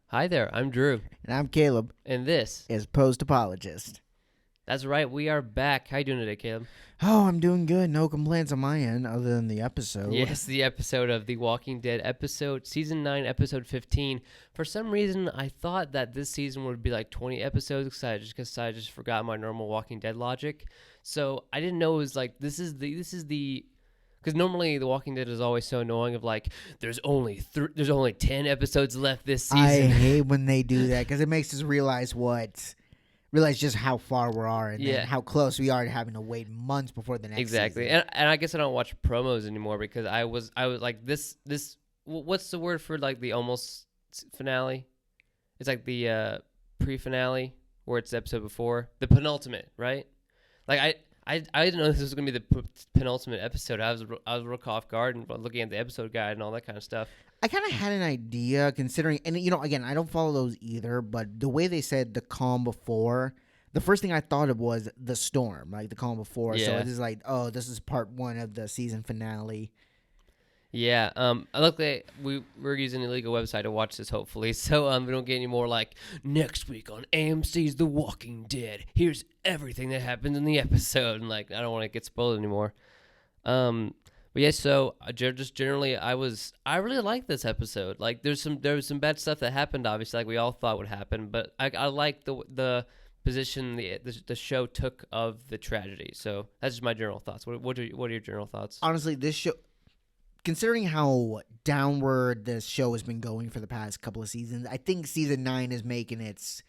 Hi there, I'm Drew, And I'm Caleb, and this, as post-apologist. that's right, we are back. How you doing today, Caleb? Oh, I'm doing good. No complaints on my end other than the episode. Yes, the episode of The Walking Dead Season 9, Episode 15. For some reason, I thought that this season would be like 20 episodes because I just forgot my normal Walking Dead logic. So I didn't know it was like, this is the because normally The Walking Dead is always so annoying of like, there's only 10 episodes left this season. I hate when they do that because it makes us realize just how far we are and then how close we are to having to wait months before the next season. And I guess I don't watch promos anymore because I was like this what's the word for like the almost finale? It's like the pre-finale where it's the episode before the penultimate, right? Like I didn't know this was gonna be the penultimate episode. I was real caught off guard and looking at the episode guide and all that kind of stuff. I kind of had an idea considering, and again, I don't follow those either, but the way they said the calm before, the first thing I thought of was the storm, like the calm before. Yeah. So it is like, oh, this is part one of the season finale. Yeah. Luckily we're using a legal website to watch this, hopefully, so we don't get any more like next week on AMC's The Walking Dead. Here's everything that happened in the episode, and like I don't want to get spoiled anymore. But yeah, so just generally, I really like this episode. Like, there was some bad stuff that happened, obviously, like we all thought would happen. But I like the position the show took of the tragedy. So that's just my general thoughts. What are your general thoughts? Honestly, this show, considering how downward this show has been going for the past couple of seasons, I think season 9 is making it's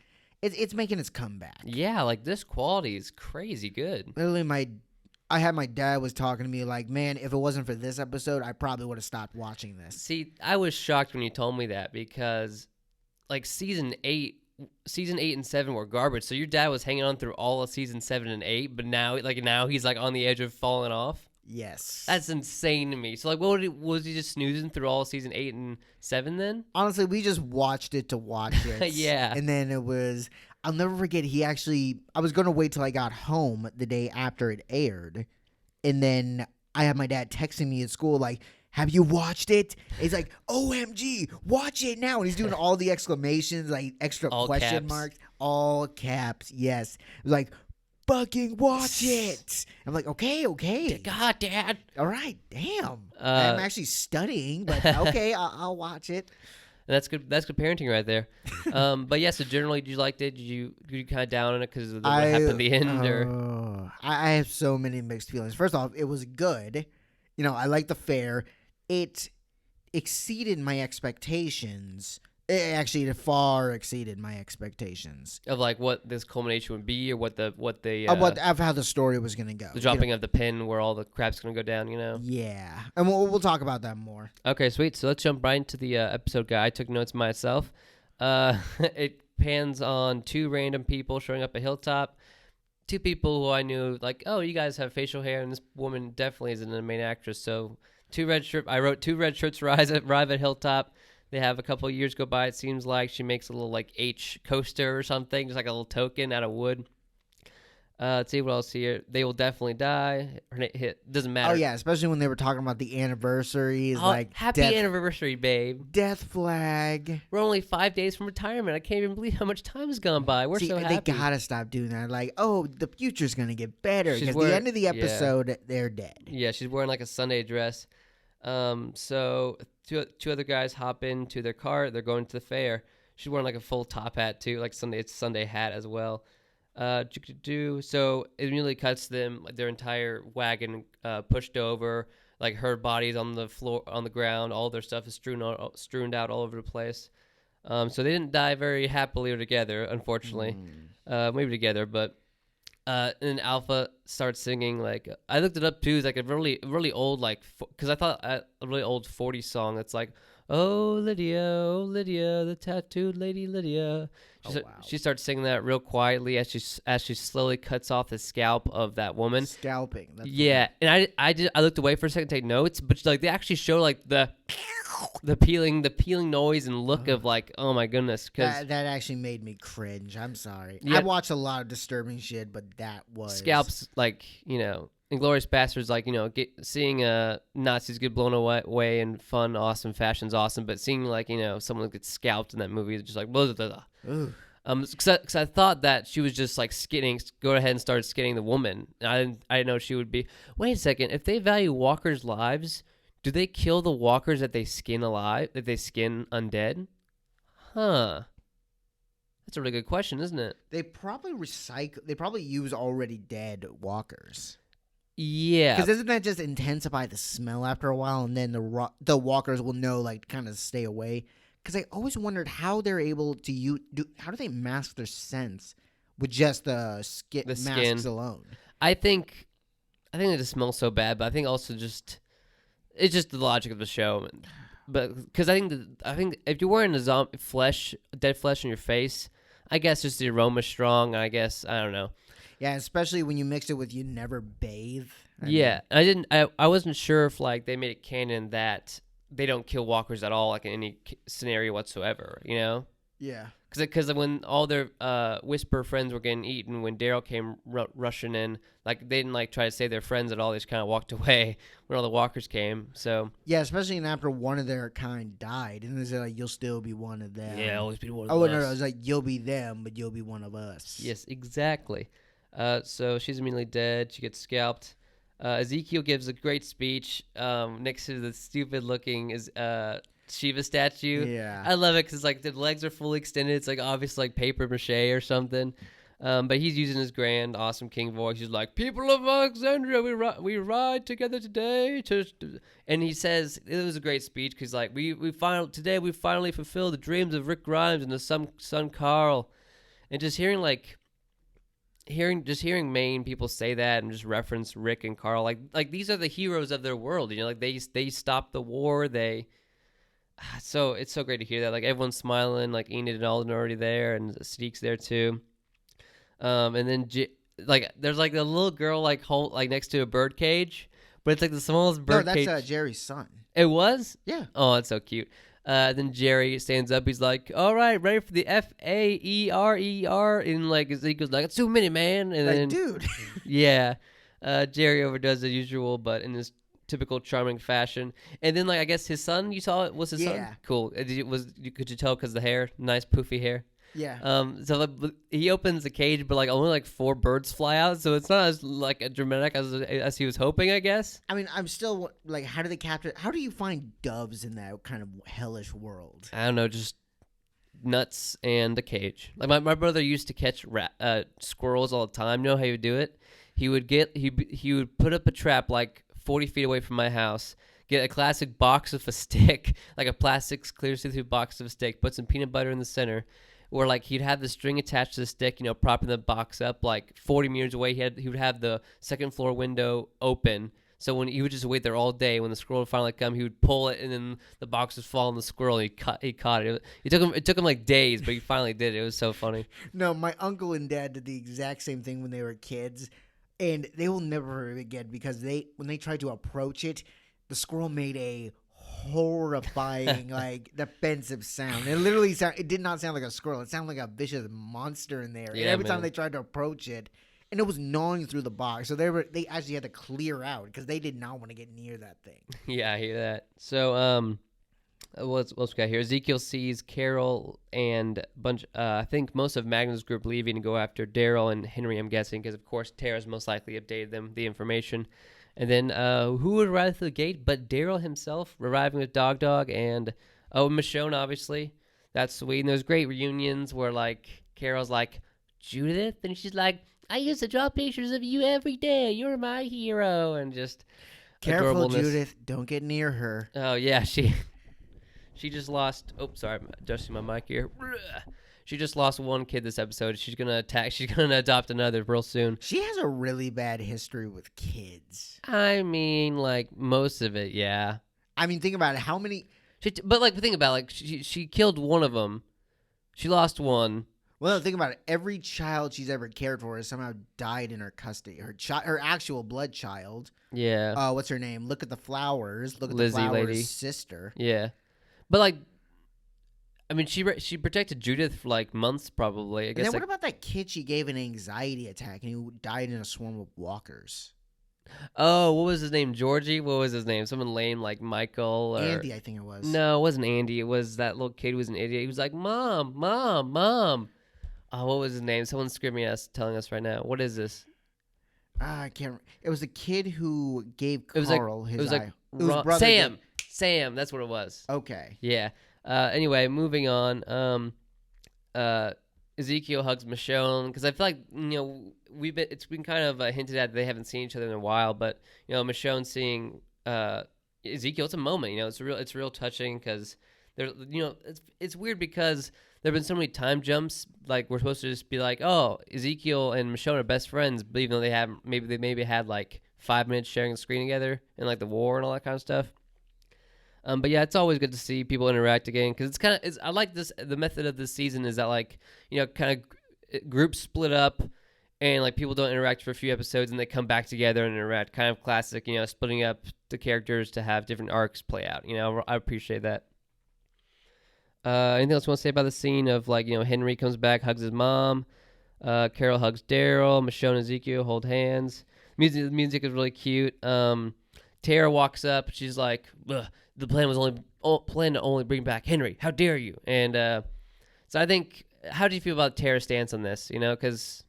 making its comeback. Yeah, like this quality is crazy good. Literally, I had my dad was talking to me like, man, if it wasn't for this episode, I probably would have stopped watching this. See, I was shocked when you told me that because, like, season 8 and 7 were garbage. So your dad was hanging on through all of season 7 and 8, but now he's like on the edge of falling off. Yes, that's insane to me. So like, was he just snoozing through all of season 8 and 7 then? Honestly, we just watched it to watch it. Yeah, and then it was. I'll never forget, I was going to wait till I got home the day after it aired, and then I had my dad texting me at school like, have you watched it? He's like, OMG, watch it now. And he's doing all the exclamations, like extra all question caps. Marks, all caps, yes. It was like, fucking watch it. I'm like, okay. God, Dad. All right, damn. I'm actually studying, but okay, I'll watch it. That's good. That's good parenting right there. But yeah, so generally, did you like it? Did you kind of down on it because of what happened at the end? Or I have so many mixed feelings. First off, it was good. I like the fare. It exceeded my expectations. It far exceeded my expectations of like what this culmination would be, or what of how the story was gonna go. The dropping of the pin, where all the crap's gonna go down. Yeah, and we'll talk about that more. Okay, sweet. So let's jump right into the episode guide. I took notes myself. It pans on two random people showing up at Hilltop. Two people who I knew, like, oh, you guys have facial hair, and this woman definitely isn't the main actress. So I wrote two red shirts arrive at Hilltop. They have a couple of years go by, it seems like. She makes a little, like, H coaster or something, just like a little token out of wood. Let's see what else here. They will definitely die. Doesn't matter. Oh, yeah, especially when they were talking about the anniversaries. Happy anniversary, babe. Death flag. We're only 5 days from retirement. I can't even believe how much time has gone by. We're so happy. They got to stop doing that. Like, oh, the future's going to get better. Because at the end of the episode, they're dead. Yeah, she's wearing, like, a Sunday dress. So two other guys hop into their car. They're going to the fair. She's wearing like a full top hat too, like it's Sunday hat as well. So it immediately cuts them, like their entire wagon pushed over, like her body's on the floor, on the ground. All their stuff is strewn out all over the place. So they didn't die very happily or together, unfortunately. Maybe together, but. And then Alpha starts singing, like, I looked it up too. It's like a really, really old, like, because I thought a really old 40s song that's like, oh, Lydia, the tattooed lady Lydia. She starts singing that real quietly as she slowly cuts off the scalp of that woman. Scalping. That's and I looked away for a second to take notes, but like they actually show like the peeling noise and look of like, oh my goodness, because that actually made me cringe. I'm sorry. Yeah. I watch a lot of disturbing shit, but that was scalps, like, Inglorious Bastards, like, seeing Nazis get blown away in fun, awesome fashion's awesome, but seeing, like, someone get scalped in that movie is just like blah, blah, blah. Ooh. Because I thought that she was just like go ahead and start skinning the woman. I didn't know she would be. Wait a second. If they value walkers' lives, do they kill the walkers that they skin alive? That they skin undead? Huh. That's a really good question, isn't it? They probably recycle. They probably use already dead walkers. Yeah. Because doesn't that just intensify the smell after a while, and then the walkers will know, like, kind of stay away? Because I always wondered how they're able to how do they mask their scents with just the masks skin alone? I think they just smell so bad, but I think also it's just the logic of the show. But because I think if you're wearing dead flesh on your face, I guess just the aroma's strong. I guess I don't know. Yeah, especially when you mix it with you never bathe. I wasn't sure if like they made it canon that they don't kill walkers at all, like in any scenario whatsoever. Yeah. Because when all their Whisper friends were getting eaten, when Daryl came rushing in, like they didn't like try to save their friends at all. They just kind of walked away when all the walkers came. So yeah, especially after one of their kind died, and they said like you'll still be one of them. Yeah, always be one of us. us. No, it was like you'll be them, but you'll be one of us. Yes, exactly. So she's immediately dead. She gets scalped. Ezekiel gives a great speech next to the stupid-looking Shiva statue. Yeah. I love it because like the legs are fully extended. It's like obviously like paper mache or something. But he's using his grand, awesome king voice. He's like, "People of Alexandria, we ride together today." And he says it was a great speech because like we finally fulfilled the dreams of Rick Grimes and the son Carl, and just hearing Maine people say that and just reference Rick and Carl, like these are the heroes of their world. Like they stopped the war. So it's so great to hear that. Like everyone's smiling. Like Enid and Alden are already there, and Sadiq's there too. And then like there's like a little girl like next to a bird cage, but it's like the smallest bird cage. No, that's Jerry's son. It was? Yeah. Oh, that's so cute. Then Jerry stands up. He's like, "All right, ready for the FAERER?" And like Ezekiel's like, "It's too many, man." And like, then, dude. yeah, Jerry overdoes the usual, but in his typical charming fashion. And then like I guess his son, you saw it was his son. Cool. Could you tell because the hair, nice poofy hair. Yeah. So he opens the cage, but like only like 4 birds fly out, so it's not as like dramatic as he was hoping, I guess. I mean, I'm still like, how do they capture? How do you find doves in that kind of hellish world? I don't know, just nuts and a cage. Like my brother used to catch squirrels all the time. You know how he would do it? He would put up a trap like 40 feet away from my house. Get a classic box of a stick, like a plastic clear see-through box of a stick. Put some peanut butter in the center. Or like he'd have the string attached to the stick, propping the box up like 40 meters away. He would have the second floor window open. So when he would just wait there all day, when the squirrel would finally come, he would pull it, and then the box would fall on the squirrel. And he caught it. It took him like days, but he finally did it. It was so funny. No, my uncle and dad did the exact same thing when they were kids, and they will never forget because when they tried to approach it, the squirrel made a horrifying like defensive sound. It did not sound like a squirrel. It sounded like a vicious monster in there. Yeah, and every time they tried to approach it, and it was gnawing through the box, so they actually had to clear out because they did not want to get near that thing. Yeah, I hear that. So what's we got here? Ezekiel sees Carol and I think most of Magnus' group leaving to go after Daryl and Henry, I'm guessing, because of course Tara's most likely updated them the information. And then who would arrive through the gate but Daryl himself, arriving with Dog and Michonne, obviously. That's sweet. And there's great reunions where like Carol's like, "Judith," and she's like, "I used to draw pictures of you every day. You're my hero," and just careful, Judith. Don't get near her. Oh yeah, she just lost. Oh, sorry, I'm adjusting my mic here. She just lost one kid this episode. She's gonna adopt another real soon. She has a really bad history with kids. I mean, like most of it, yeah. I mean, think about it. How many? But like, think about it, like she killed one of them. She lost one. Well, think about it. Every child she's ever cared for has somehow died in her custody. Her actual blood child. Yeah. What's her name? Look at the Flowers. Look at Lizzie the Flowers' lady. sister. Yeah, but like, I mean, she protected Judith for like months, probably. I guess. And then what about that kid she gave an anxiety attack and he died in a swarm of walkers? Oh, what was his name? Georgie? What was his name? Someone lame like Michael or Andy, I think it was. no, it wasn't Andy. It was that little kid who was an idiot. He was like, "Mom, mom, mom." Oh, what was his name? Someone's screaming at us, telling us right now. What is this? I can't. It was the kid who gave It was like Carl it his was like eye. It was brother. Sam. Sam, that's what it was. Okay. Yeah. Anyway, moving on. Uh, Ezekiel hugs Michonne because I feel like it's been kind of hinted at that they haven't seen each other in a while, but Michonne seeing Ezekiel, it's a moment. It's real touching because there, it's weird because there've been so many time jumps. Like we're supposed to just be like, oh, Ezekiel and Michonne are best friends, but even though they maybe had like 5 minutes sharing the screen together in like the war and all that kind of stuff. But yeah, it's always good to see people interact again because I like this. The method of this season is that like kind of groups split up and like people don't interact for a few episodes and they come back together and interact. Kind of classic, splitting up the characters to have different arcs play out. I appreciate that. Anything else you want to say about the scene of like Henry comes back, hugs his mom, Carol hugs Daryl, Michonne and Ezekiel hold hands. The music is really cute. Tara walks up. She's like, ugh, the plan was planned to only bring back Henry. How dare you? And so I think, how do you feel about Tara's stance on this? Because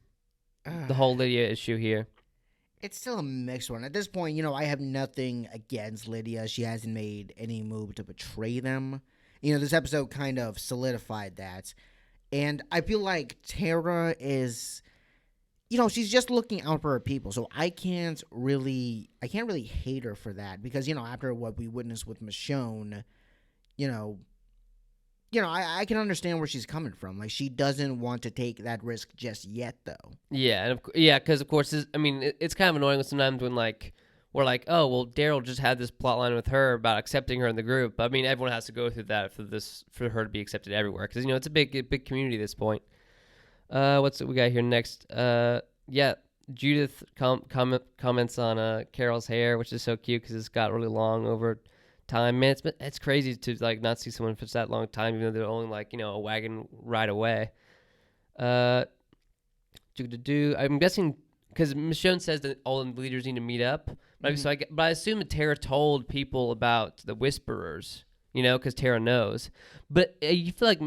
the whole Lydia issue here. It's still a mixed one. At this point, I have nothing against Lydia. She hasn't made any move to betray them. This episode kind of solidified that. And I feel like Tara is, she's just looking out for her people. So I can't really hate her for that because, after what we witnessed with Michonne, I can understand where she's coming from. Like, she doesn't want to take that risk just yet, though. Yeah, because of course, it's kind of annoying sometimes when like we're like, oh well, Daryl just had this plot line with her about accepting her in the group. But, I mean, everyone has to go through that for her to be accepted everywhere because it's a big community at this point. What's we got here next? Yeah, Judith comments on Carol's hair, which is so cute because it's got really long over time. Man, it's crazy to like not see someone for that long time, even though they're only like a wagon ride away. I'm guessing because Michonne says that all the leaders need to meet up, but I assume that Tara told people about the Whisperers, because Tara knows. But you feel like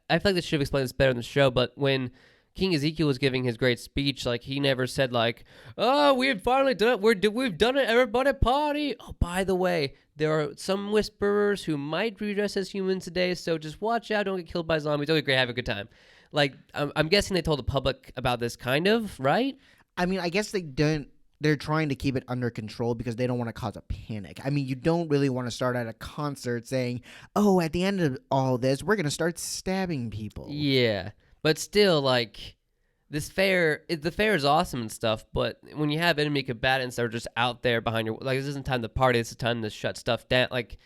I feel like they should have explained this better in the show. But when King Ezekiel was giving his great speech, like he never said like, "Oh, we've finally done it. We've done it. Everybody party." Oh, by the way, there are some Whisperers who might redress as humans today, so just watch out. Don't get killed by zombies. Okay, great. Have a good time. Like I'm guessing they told the public about this, kind of, right? I mean, I guess they don't. They're trying to keep it under control because they don't want to cause a panic. I mean, you don't really want to start at a concert saying, "Oh, at the end of all this, we're going to start stabbing people." Yeah, but still, like, the fair is awesome and stuff, but when you have enemy combatants that are just out there behind your, like, this isn't time to party, it's the time to shut stuff down. Like,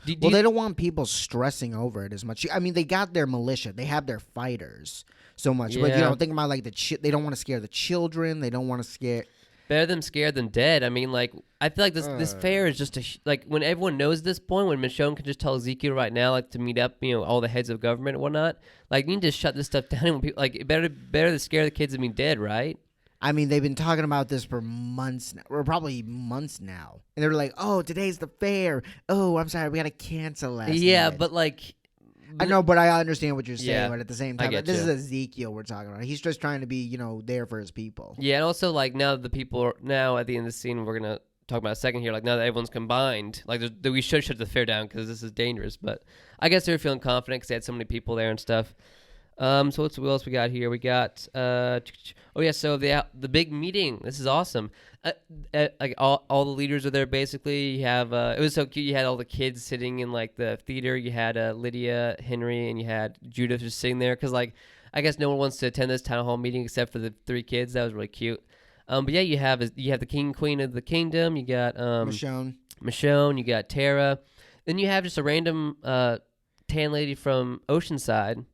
they don't want people stressing over it as much. I mean, they got their militia, they have their fighters so much, yeah. but think about like they don't want to scare the children, they don't want to scare. Better them scared than dead. I mean, like, I feel like this fair is just like when everyone knows this point, when Michonne can just tell Ezekiel right now, like, to meet up, all the heads of government and whatnot. Like, you need to shut this stuff down. When people, like, better to scare the kids than be dead, right? I mean, they've been talking about this for months now, or probably months now, and they're like, "Oh, today's the fair. Oh, I'm sorry, we got to cancel last night." But like. I know, but I understand what you're saying. Yeah, but at the same time, this is Ezekiel we're talking about. He's just trying to be, there for his people. Yeah, and also like now the people now at the end of the scene, we're gonna talk about a second here. Like now that everyone's combined, like we should shut the fair down because this is dangerous. But I guess they were feeling confident because they had so many people there and stuff. So what else we got here? We got so the big meeting. This is awesome. Like all the leaders are there basically. You have it was so cute. You had all the kids sitting in like the theater. You had Lydia, Henry, and you had Judith just sitting there because like I guess no one wants to attend this town hall meeting except for the 3 kids. That was really cute. But yeah, you have the king and queen of the kingdom. You got Michonne. You got Tara. Then you have just a random tan lady from Oceanside.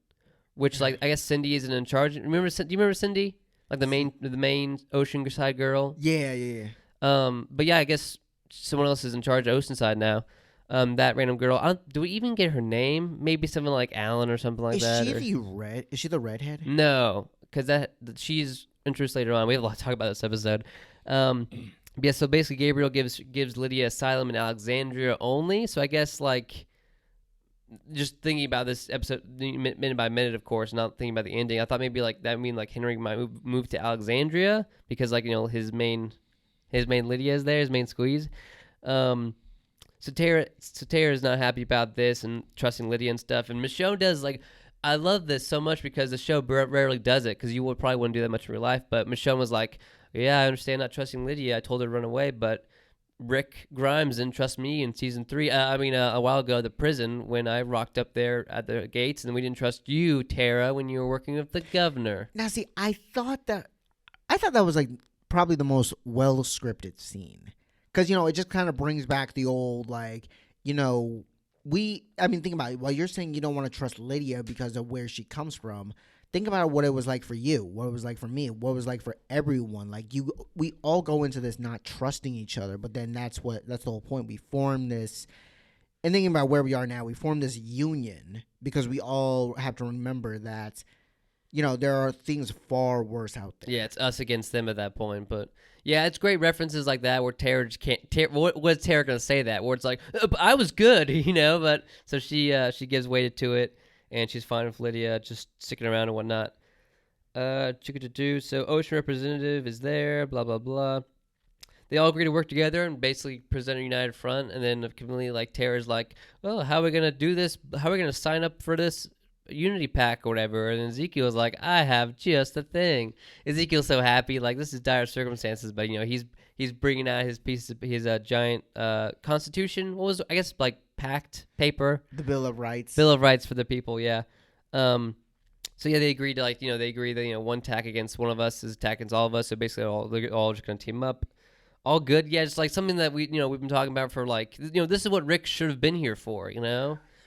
Which, like, I guess Cindy isn't in charge. Do you remember Cindy? Like the main Oceanside girl? Yeah. But yeah, I guess someone else is in charge of Oceanside now. That random girl. Do we even get her name? Maybe something like Alan or something like that. Is she the redhead? No, because she's introduced later on. We have a lot to talk about this episode. Yeah, so basically Gabriel gives Lydia asylum in Alexandria only. So I guess like just thinking about this episode minute by minute, of course, not thinking about the ending. I thought maybe like that would mean like Henry might move to Alexandria because like his main Lydia is there, his main squeeze. Um, so Tara is not happy about this and trusting Lydia and stuff. And Michonne does like, I love this so much because the show rarely does it because you would probably wouldn't do that much in real life. But Michonne was like, yeah, I understand not trusting Lydia. I told her to run away, but Rick Grimes didn't trust me in season 3. A while ago, the prison when I rocked up there at the gates, and we didn't trust you, Tara, when you were working with the governor. Now, see, I thought that was like probably the most well scripted scene, because it just kind of brings back the old like you know think about it. While you're saying you don't want to trust Lydia because of where she comes from, think about what it was like for you, what it was like for me, what it was like for everyone. Like we all go into this not trusting each other, but then that's the whole point. We form this, and thinking about where we are now, we form this union because we all have to remember that there are things far worse out there. Yeah, it's us against them at that point. But yeah, it's great references like that where Tara just can't. What's Tara gonna say that? Where it's like, I was good, But so she gives way to it, and she's fine with Lydia just sticking around and whatnot. So Ocean representative is there. Blah blah blah. They all agree to work together and basically present a united front. And then conveniently, like Tara's like, well, how are we gonna do this? How are we gonna sign up for this Unity pack or whatever? And Ezekiel's like, I have just the thing. Ezekiel's so happy, like this is dire circumstances, but he's bringing out his giant Constitution. What was, I guess, like pact paper, the Bill of Rights. Bill of Rights for the people, yeah. So yeah, they agreed to they agree that one attack against one of us is attack against all of us. So basically, they're all just gonna team up. All good, yeah. It's like something that we've been talking about for like this is what Rick should have been here for,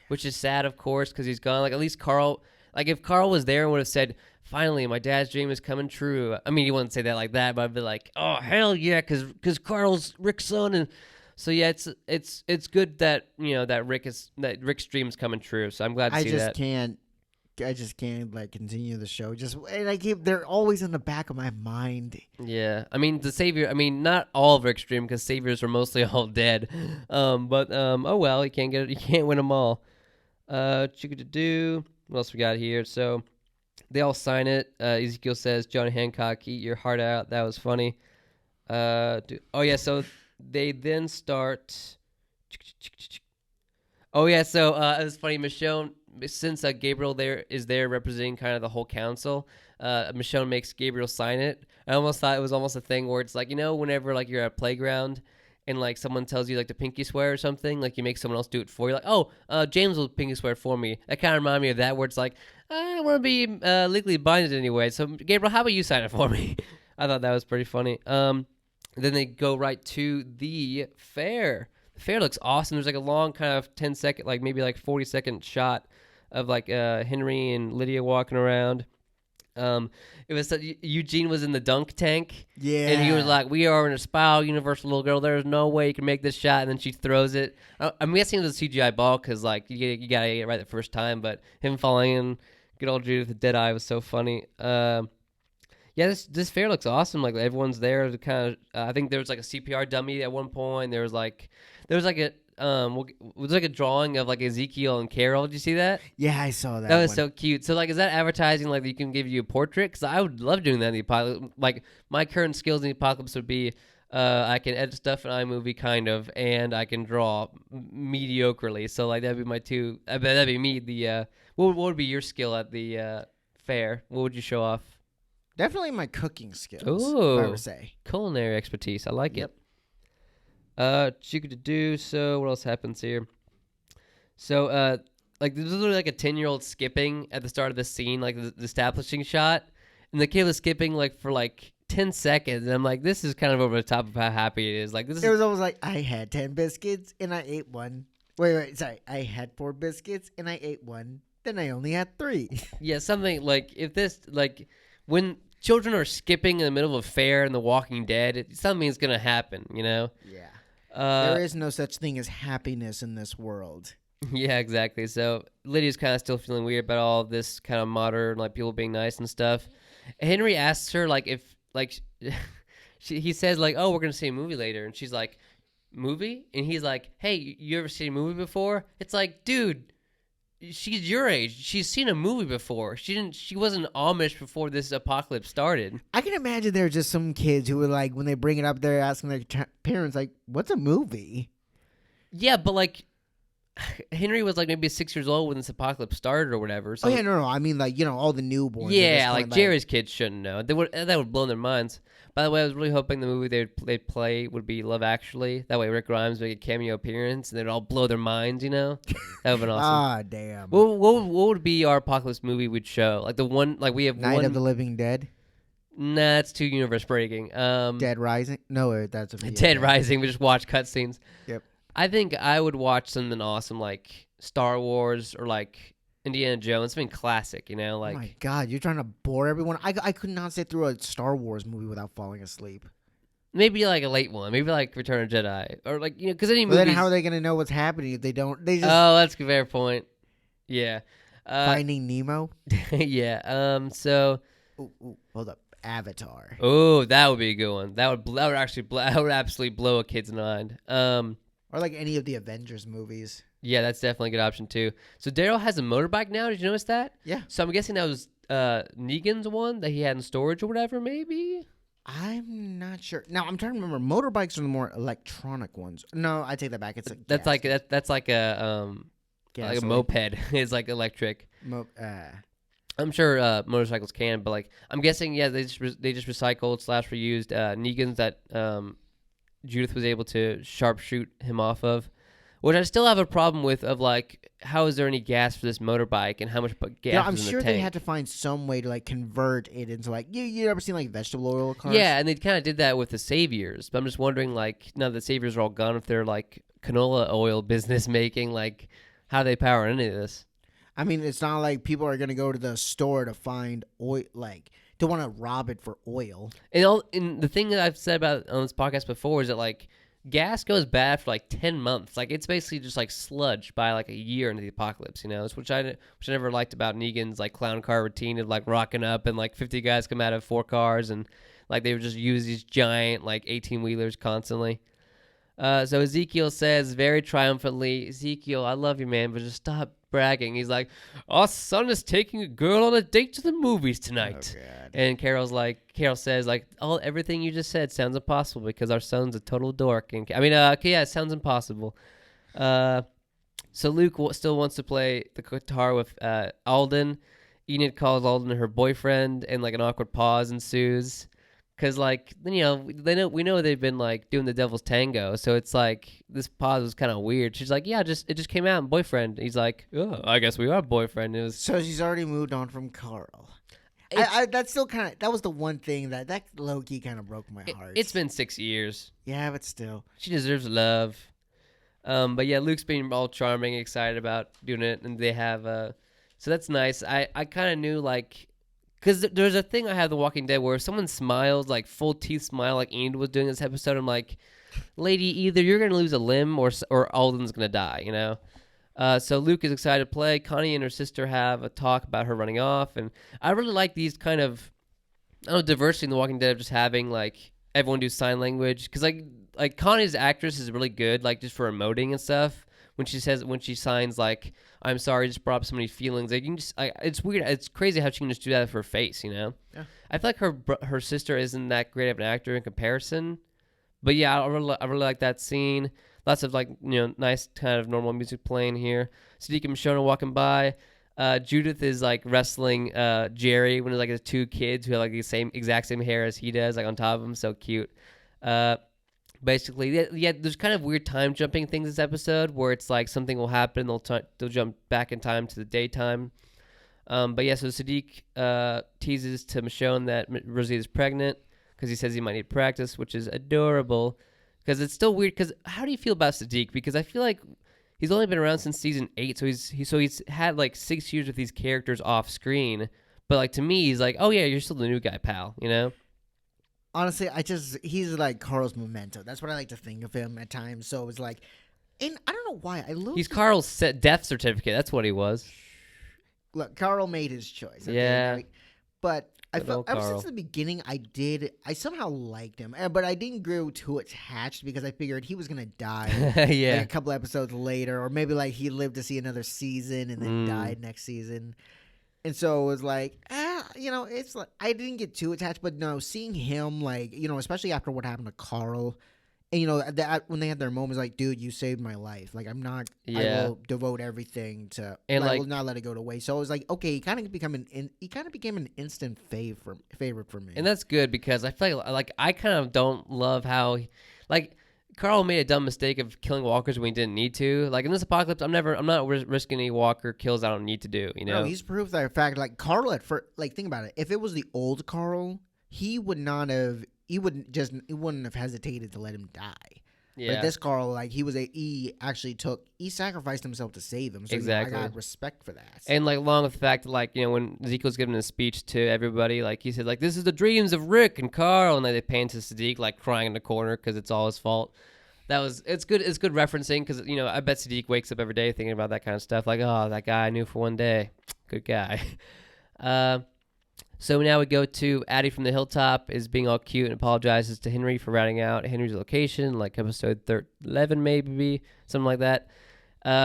which is sad, of course, because he's gone. Like, at least Carl, like, if Carl was there and would have said, finally, my dad's dream is coming true. I mean, he wouldn't say that like that, but I'd be like, oh, hell yeah, because Carl's Rick's son. And so, yeah, it's good that, that Rick's dream is coming true. So I'm glad to see that. I just can't, like, continue the show. They're always in the back of my mind. Yeah. I mean, the Savior, not all of Rick's dream, because Saviors are mostly all dead. Oh well, you can't win them all. What else we got here? So they all sign it. Ezekiel says, John Hancock, eat your heart out. That was funny. So they then start. Oh yeah, so it was funny. Michonne, since Gabriel is there representing kind of the whole council, Michonne makes Gabriel sign it. I almost thought it was almost a thing where it's like, whenever like you're at a playground and like someone tells you like to pinky swear or something, like you make someone else do it for you. Like, oh, James will pinky swear for me. That kind of reminded me of that, where it's like, I don't want to be legally binded anyway. So Gabriel, how about you sign it for me? I thought that was pretty funny. Then they go right to the fair. The fair looks awesome. There's like a long kind of 10-second, like maybe like 40-second shot of like Henry and Lydia walking around. It was Eugene was in the dunk tank, yeah, and he was like, "We are in a spiral universe, little girl. There's no way you can make this shot." And then she throws it. I'm guessing it was a CGI ball because like you gotta get it right the first time. But him falling in, good old Judith the Dead Eye was so funny. Yeah, this fair looks awesome. Like everyone's there to kind of. I think there was like a CPR dummy at one point. There was like a was like a drawing of like Ezekiel and Carol. Did you see that? Yeah, I saw that. That was so cute. So like, is that advertising like you can give you a portrait? Because I would love doing that in the apocalypse. Like my current skills in the apocalypse would be, I can edit stuff in iMovie kind of, and I can draw mediocrely. So like that'd be my two. I bet that'd be me. What would be your skill at the fair? What would you show off? Definitely my cooking skills. Ooh, I would say culinary expertise. I like it. So what else happens here? So like there's literally like a 10-year-old skipping at the start of the scene, like the establishing shot, and the kid was skipping like for like 10 seconds, and I'm like, this is kind of over the top of how happy it is. Like this was almost like I had 10 biscuits and I ate one. Wait, sorry. I had 4 biscuits and I ate one. Then I only had 3. Yeah, something like if this like when children are skipping in the middle of a fair in The Walking Dead, something's gonna happen, Yeah. There is no such thing as happiness in this world. Yeah, exactly. So Lydia's kind of still feeling weird about all of this kind of modern, like people being nice and stuff. Henry asks her like if like he says like, "Oh, we're gonna see a movie later," and she's like, "Movie?" And he's like, "Hey, you ever seen a movie before?" It's like, dude, she's your age. She's seen a movie before. She wasn't Amish before this apocalypse started. I can imagine there are just some kids who are like, when they bring it up, they're asking their parents, like, "What's a movie?" Yeah, but like Henry was like maybe 6 years old when this apocalypse started or whatever. So Oh yeah, no. I mean, like, all the newborns. yeah, like Jerry's kids shouldn't know. They would that would blow their minds. By the way, I was really hoping the movie they'd play would be Love Actually. That way, Rick Grimes would make a cameo appearance, and they'd all blow their minds. That would been awesome. Ah, damn. What would be our apocalypse movie we'd show? Like the one, like we have Night one. of the Living Dead. Nah, it's too universe breaking. Dead Rising. No, that's a Dead Rising. We just watch cutscenes. Yep. I think I would watch something awesome like Star Wars or like Indiana Jones, something classic, like. Oh my God, you're trying to bore everyone. I could not sit through a Star Wars movie without falling asleep. Maybe like a late one, maybe like Return of Jedi, or like because any But movies. then how are they gonna know what's happening if they don't? They just Oh, that's a fair point. Yeah. Finding Nemo. Yeah. So. Ooh, hold up, Avatar. Oh, that would be a good one. That would actually that would absolutely blow a kid's mind. Or like any of the Avengers movies. Yeah, that's definitely a good option too. So Daryl has a motorbike now. Did you notice that? Yeah. So I'm guessing that was Negan's one that he had in storage or whatever, maybe. I'm not sure. Now I'm trying to remember. Motorbikes are the more electronic ones. No, I take that back. It's that's like a moped. It's like electric. I'm sure motorcycles can, but like I'm guessing, yeah, they just recycled / reused Negan's that Judith was able to sharpshoot him off of. Which I still have a problem with of like, how is there any gas for this motorbike and how much gas Yeah, I'm is in sure the tank? they had to find some way to like convert it into like you ever seen like vegetable oil cars? Yeah, and they kind of did that with the Saviors. But I'm just wondering, like, now that the Saviors are all gone, if they're like canola oil business making, like, how they power any of this? I mean, it's not like people are gonna go to the store to find oil, like to want to rob it for oil. And the thing that I've said about on this podcast before is that like gas goes bad for like 10 months. Like it's basically just like sludge by like a year into the apocalypse, It's which I never liked about Negan's like clown car routine of like rocking up and like 50 guys come out of 4 cars and like they would just use these giant like 18-wheelers constantly. So Ezekiel says very triumphantly, Ezekiel, I love you, man, but just stop bragging. He's like, our son is taking a girl on a date to the movies tonight. Oh, God. And Carol says like, everything you just said sounds impossible because our son's a total dork. And yeah, it sounds impossible. So Luke still wants to play the guitar with Alden. Enid calls Alden her boyfriend, and like an awkward pause ensues. Cause like we know they've been like doing the devil's tango, so it's like this pause was kind of weird. She's like, yeah, it just came out, boyfriend. He's like, oh, I guess we are boyfriend. So she's already moved on from Carl. That's still that was the one thing that low key kind of broke my heart. It's been 6 years. Yeah, but still, she deserves love. But yeah, Luke's being all charming, excited about doing it, and they have so that's nice. I kind of knew like. Because there's a thing I have The Walking Dead where if someone smiles, like full teeth smile like Enid was doing this episode, I'm like, lady, either you're going to lose a limb or Alden's going to die, So Luke is excited to play. Connie and her sister have a talk about her running off. And I really like these kind of, diversity in The Walking Dead of just having like everyone do sign language. Because like Connie's actress is really good, like just for emoting and stuff. When she signs like, I'm sorry, just brought up so many feelings. Like, you can just, it's weird. It's crazy how she can just do that with her face, Yeah. I feel like her sister isn't that great of an actor in comparison. But yeah, I really like that scene. Lots of like, nice kind of normal music playing here. Sadiq and Michonne walking by. Judith is like wrestling Jerry when there's like his 2 kids who have like the exact same hair as he does, like on top of him. So cute. Basically, yeah, there's kind of weird time jumping things this episode where it's like something will happen, they'll jump back in time to the daytime. But yeah, so Sadiq teases to Michonne that Rosie is pregnant because he says he might need practice, which is adorable. Because it's still weird. Because how do you feel about Sadiq? Because I feel like he's only been around since season 8, so he's had like 6 years with these characters off screen. But like to me, he's like, oh yeah, you're still the new guy, pal. Honestly, he's like Carl's memento. That's what I like to think of him at times. So it's like, and I don't know why he's Carl's death certificate. That's what he was. Look, Carl made his choice. Okay? Yeah. but I Good felt old ever Carl. since the beginning, I somehow liked him, but I didn't grow too attached because I figured he was gonna die like Yeah. a couple episodes later, or maybe like he lived to see another season and then Mm. died next season. And so it was like, it's like I didn't get too attached, but no, seeing him like, especially after what happened to Carl, and that when they had their moments, like, dude, you saved my life. Like, I Yeah. will devote everything to, And I like, will not let it go to waste. So it was like, okay, he kind of became an instant favorite for me. and that's good because I feel like I kind of don't love how, like, Carl made a dumb mistake of killing walkers when he didn't need to. Like in this apocalypse, I'm not risking any walker kills I don't need to do. You No, know? he's proof that fact. Like Carl at first, like think about it. If it was the old Carl, he would not have. He wouldn't have hesitated to let him die. But Yeah. this Carl, like he sacrificed himself to save him. So Exactly. I got respect for that. And like along with the fact that like when Ezekiel's giving a speech to everybody, like he said like this is the dreams of Rick and Carl, and then they pan to Sadiq like crying in the corner because it's all his fault. It's good referencing because I bet Sadiq wakes up every day thinking about that kind of stuff like, oh, that guy I knew for one day, good guy. So now we go to Addie from the hilltop is being all cute and apologizes to Henry for ratting out Henry's location, like episode 11 maybe, something like that.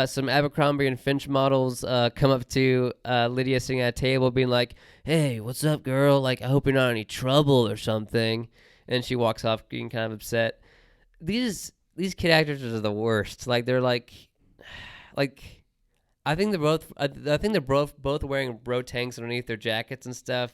Some Abercrombie and Finch models come up to Lydia sitting at a table being like, hey, what's up, girl? Like, I hope you're not in any trouble or something. And she walks off getting kind of upset. These kid actors are the worst. Like, they're like I think they're both wearing bro tanks underneath their jackets and stuff.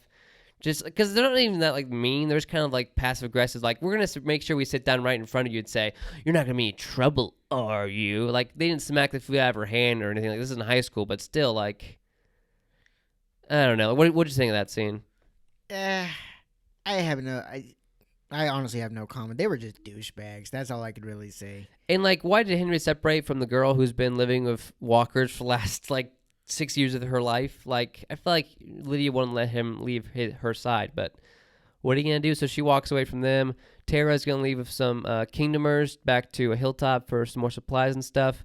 Just because they're not even that like mean, they're just kind of like passive aggressive. Like we're gonna make sure we sit down right in front of you and say you're not gonna be in trouble, are you? Like they didn't smack the food out of her hand or anything. Like this is in high school, but still, like I don't know. What did you think of that scene? I have no. I honestly have no comment. They were just douchebags. That's all I could really say. And like, why did Henry separate from the girl who's been living with walkers for the last like 6 years of her life? Like, I feel like Lydia wouldn't let him leave her side, but what are you gonna do? So she walks away from them. Tara's gonna leave with some Kingdomers back to a hilltop for some more supplies and stuff.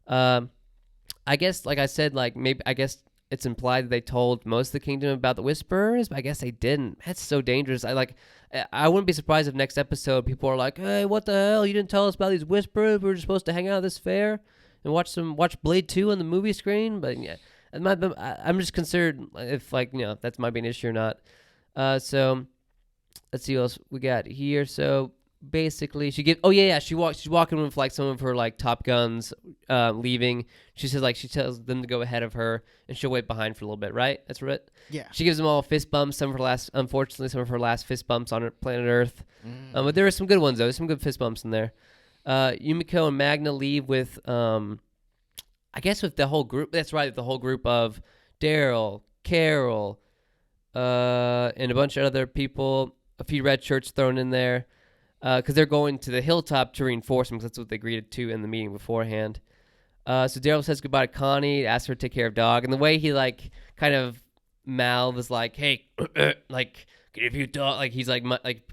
I guess, like I said, like maybe I guess it's implied that they told most of the kingdom about the Whisperers, but I guess they didn't. That's so dangerous. I wouldn't be surprised if next episode people are like, hey, what the hell? You didn't tell us about these Whisperers. We were just supposed to hang out at this fair and watch Blade 2 on the movie screen. But yeah, I'm just concerned if that might be an issue or not. So let's see what else we got here. So basically she's walking with like some of her like Top Guns leaving. She says like she tells them to go ahead of her and she'll wait behind for a little bit, right? That's right. Yeah. She gives them all fist bumps. Unfortunately, some of her last fist bumps on planet Earth. But there were some good ones though. There's some good fist bumps in there. Yumiko and Magna leave with I guess with the whole group. That's right, the whole group of Daryl, Carol, and a bunch of other people. A few red shirts thrown in there. Because they're going to the hilltop to reinforce them, because that's what they agreed to in the meeting beforehand. So Daryl says goodbye to Connie, asks her to take care of Dog, and the way he like kind of mouths like, "Hey, like, give you dog," like he's like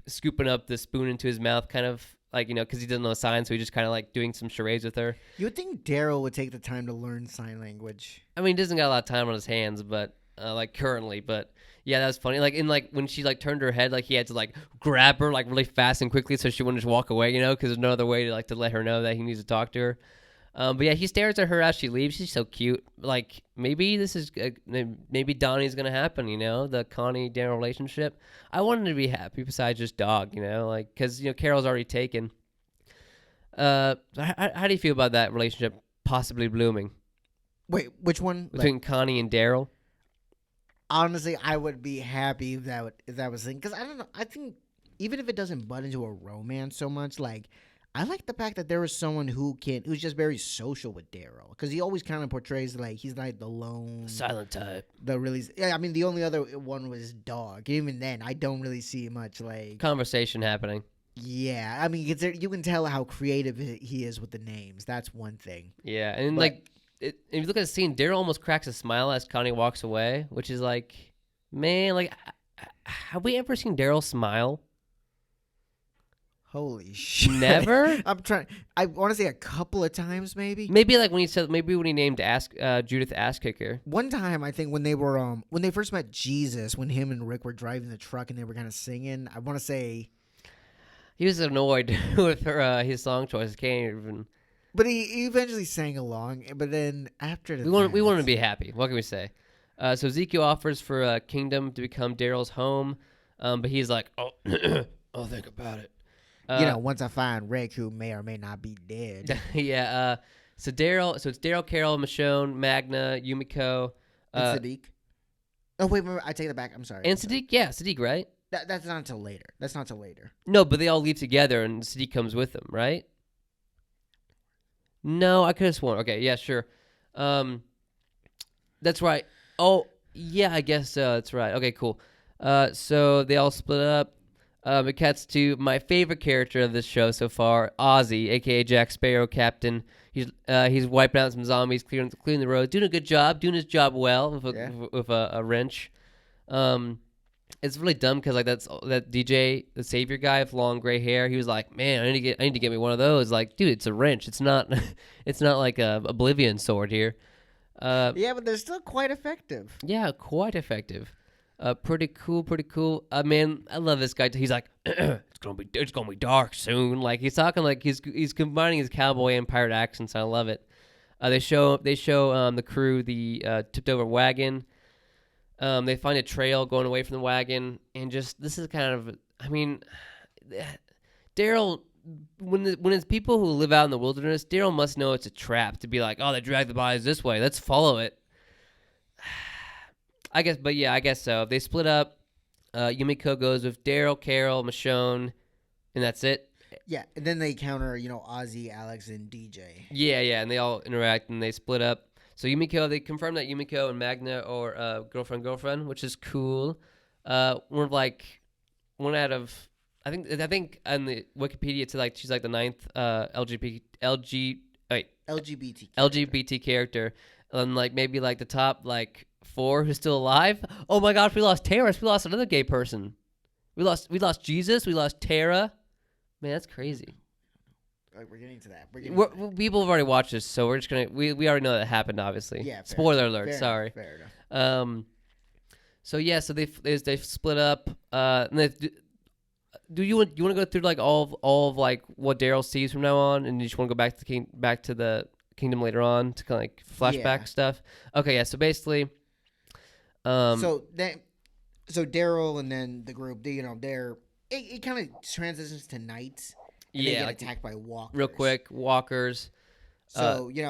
scooping up the spoon into his mouth, kind of like because he doesn't know sign, so he's just kind of like doing some charades with her. You would think Daryl would take the time to learn sign language. I mean, he doesn't got a lot of time on his hands, but like currently, but. Yeah, that was funny. Like when she like turned her head, like he had to like grab her like really fast and quickly so she wouldn't just walk away, because there's no other way to let her know that he needs to talk to her. But yeah, he stares at her as she leaves. She's so cute. Like maybe this is maybe Donnie's gonna happen. The Connie Daryl relationship. I wanted to be happy besides just Dog. Like because Carol's already taken. How do you feel about that relationship possibly blooming? Wait, which one? Between Connie and Daryl. Honestly, I would be happy if that was thing, because I don't know. I think even if it doesn't butt into a romance so much, like I like the fact that there is someone who's just very social with Daryl, because he always kind of portrays like he's like the lone silent type. I mean, the only other one was Dog. Even then, I don't really see much like conversation happening. Yeah, I mean, you can tell how creative he is with the names. That's one thing. Yeah, and if you look at the scene, Daryl almost cracks a smile as Connie walks away, which is like, man, like, have we ever seen Daryl smile? Holy shit! Never? I'm trying. I want to say a couple of times, maybe. Maybe like when he named Judith Ass Kicker. One time, I think when they first met Jesus, when him and Rick were driving the truck and they were kind of singing. I want to say, He was annoyed with his song choices. Can't even. but he eventually sang along. But then after We want to be happy. What can we say? So Ezekiel offers for Kingdom to become Daryl's home, but he's like, oh, I'll think about it. Once I find Rick, who may or may not be dead. Yeah. So it's Daryl, Carol, Michonne, Magna, Yumiko, And Sadiq. Oh wait, I take that back. I'm sorry. and Sadiq. Yeah, Sadiq, right? That's not until later. That's not until later. No, but they all leave together, and Sadiq comes with them, right? No, I could have sworn. Okay, yeah, sure. That's right. Oh, yeah, I guess that's right. Okay, cool. So they all split up. It cuts to my favorite character of this show so far, Ozzy, aka Jack Sparrow, Captain. He's wiping out some zombies, clearing the road, doing a good job, doing his job well with a wrench. It's really dumb because like that DJ, the Savior guy with long gray hair. He was like, "Man, I need to get me one of those." Like, dude, it's a wrench. It's not it's not like a Oblivion sword here. Yeah, but they're still quite effective. Yeah, quite effective. Pretty cool. Man, I love this guy. He's like, it's gonna be dark soon. Like he's talking like he's combining his cowboy and pirate accents. I love it. They show the crew the tipped over wagon. They find a trail going away from the wagon, and just this is kind of, I mean, Daryl. When it's people who live out in the wilderness, Daryl must know it's a trap to be like, oh, they drag the bodies this way. Let's follow it. I guess so. They split up. Yumiko goes with Daryl, Carol, Michonne, and that's it. Yeah, and then they counter, Ozzy, Alex, and DJ. Yeah, and they all interact and they split up. So they confirm that Yumiko and Magna are girlfriend, which is cool. One out of, I think on the Wikipedia it's like she's like the 9th LGBT character, and like maybe like the top like 4 who's still alive. Oh my gosh, we lost Terrace. We lost another gay person. We lost Jesus. We lost Tara. Man, that's crazy. We're getting to that. People have already watched this, so we're just gonna. We already know that happened. Obviously, yeah. Spoiler alert. Sorry. Fair enough. So they split up. Do you want to go through like all of like what Daryl sees from now on, and you just want to go back to the kingdom later on to kind of like flashback stuff? Okay, yeah. So basically, so Daryl and then the group, it kind of transitions to night. And they get attacked by walkers. Real quick, walkers. So they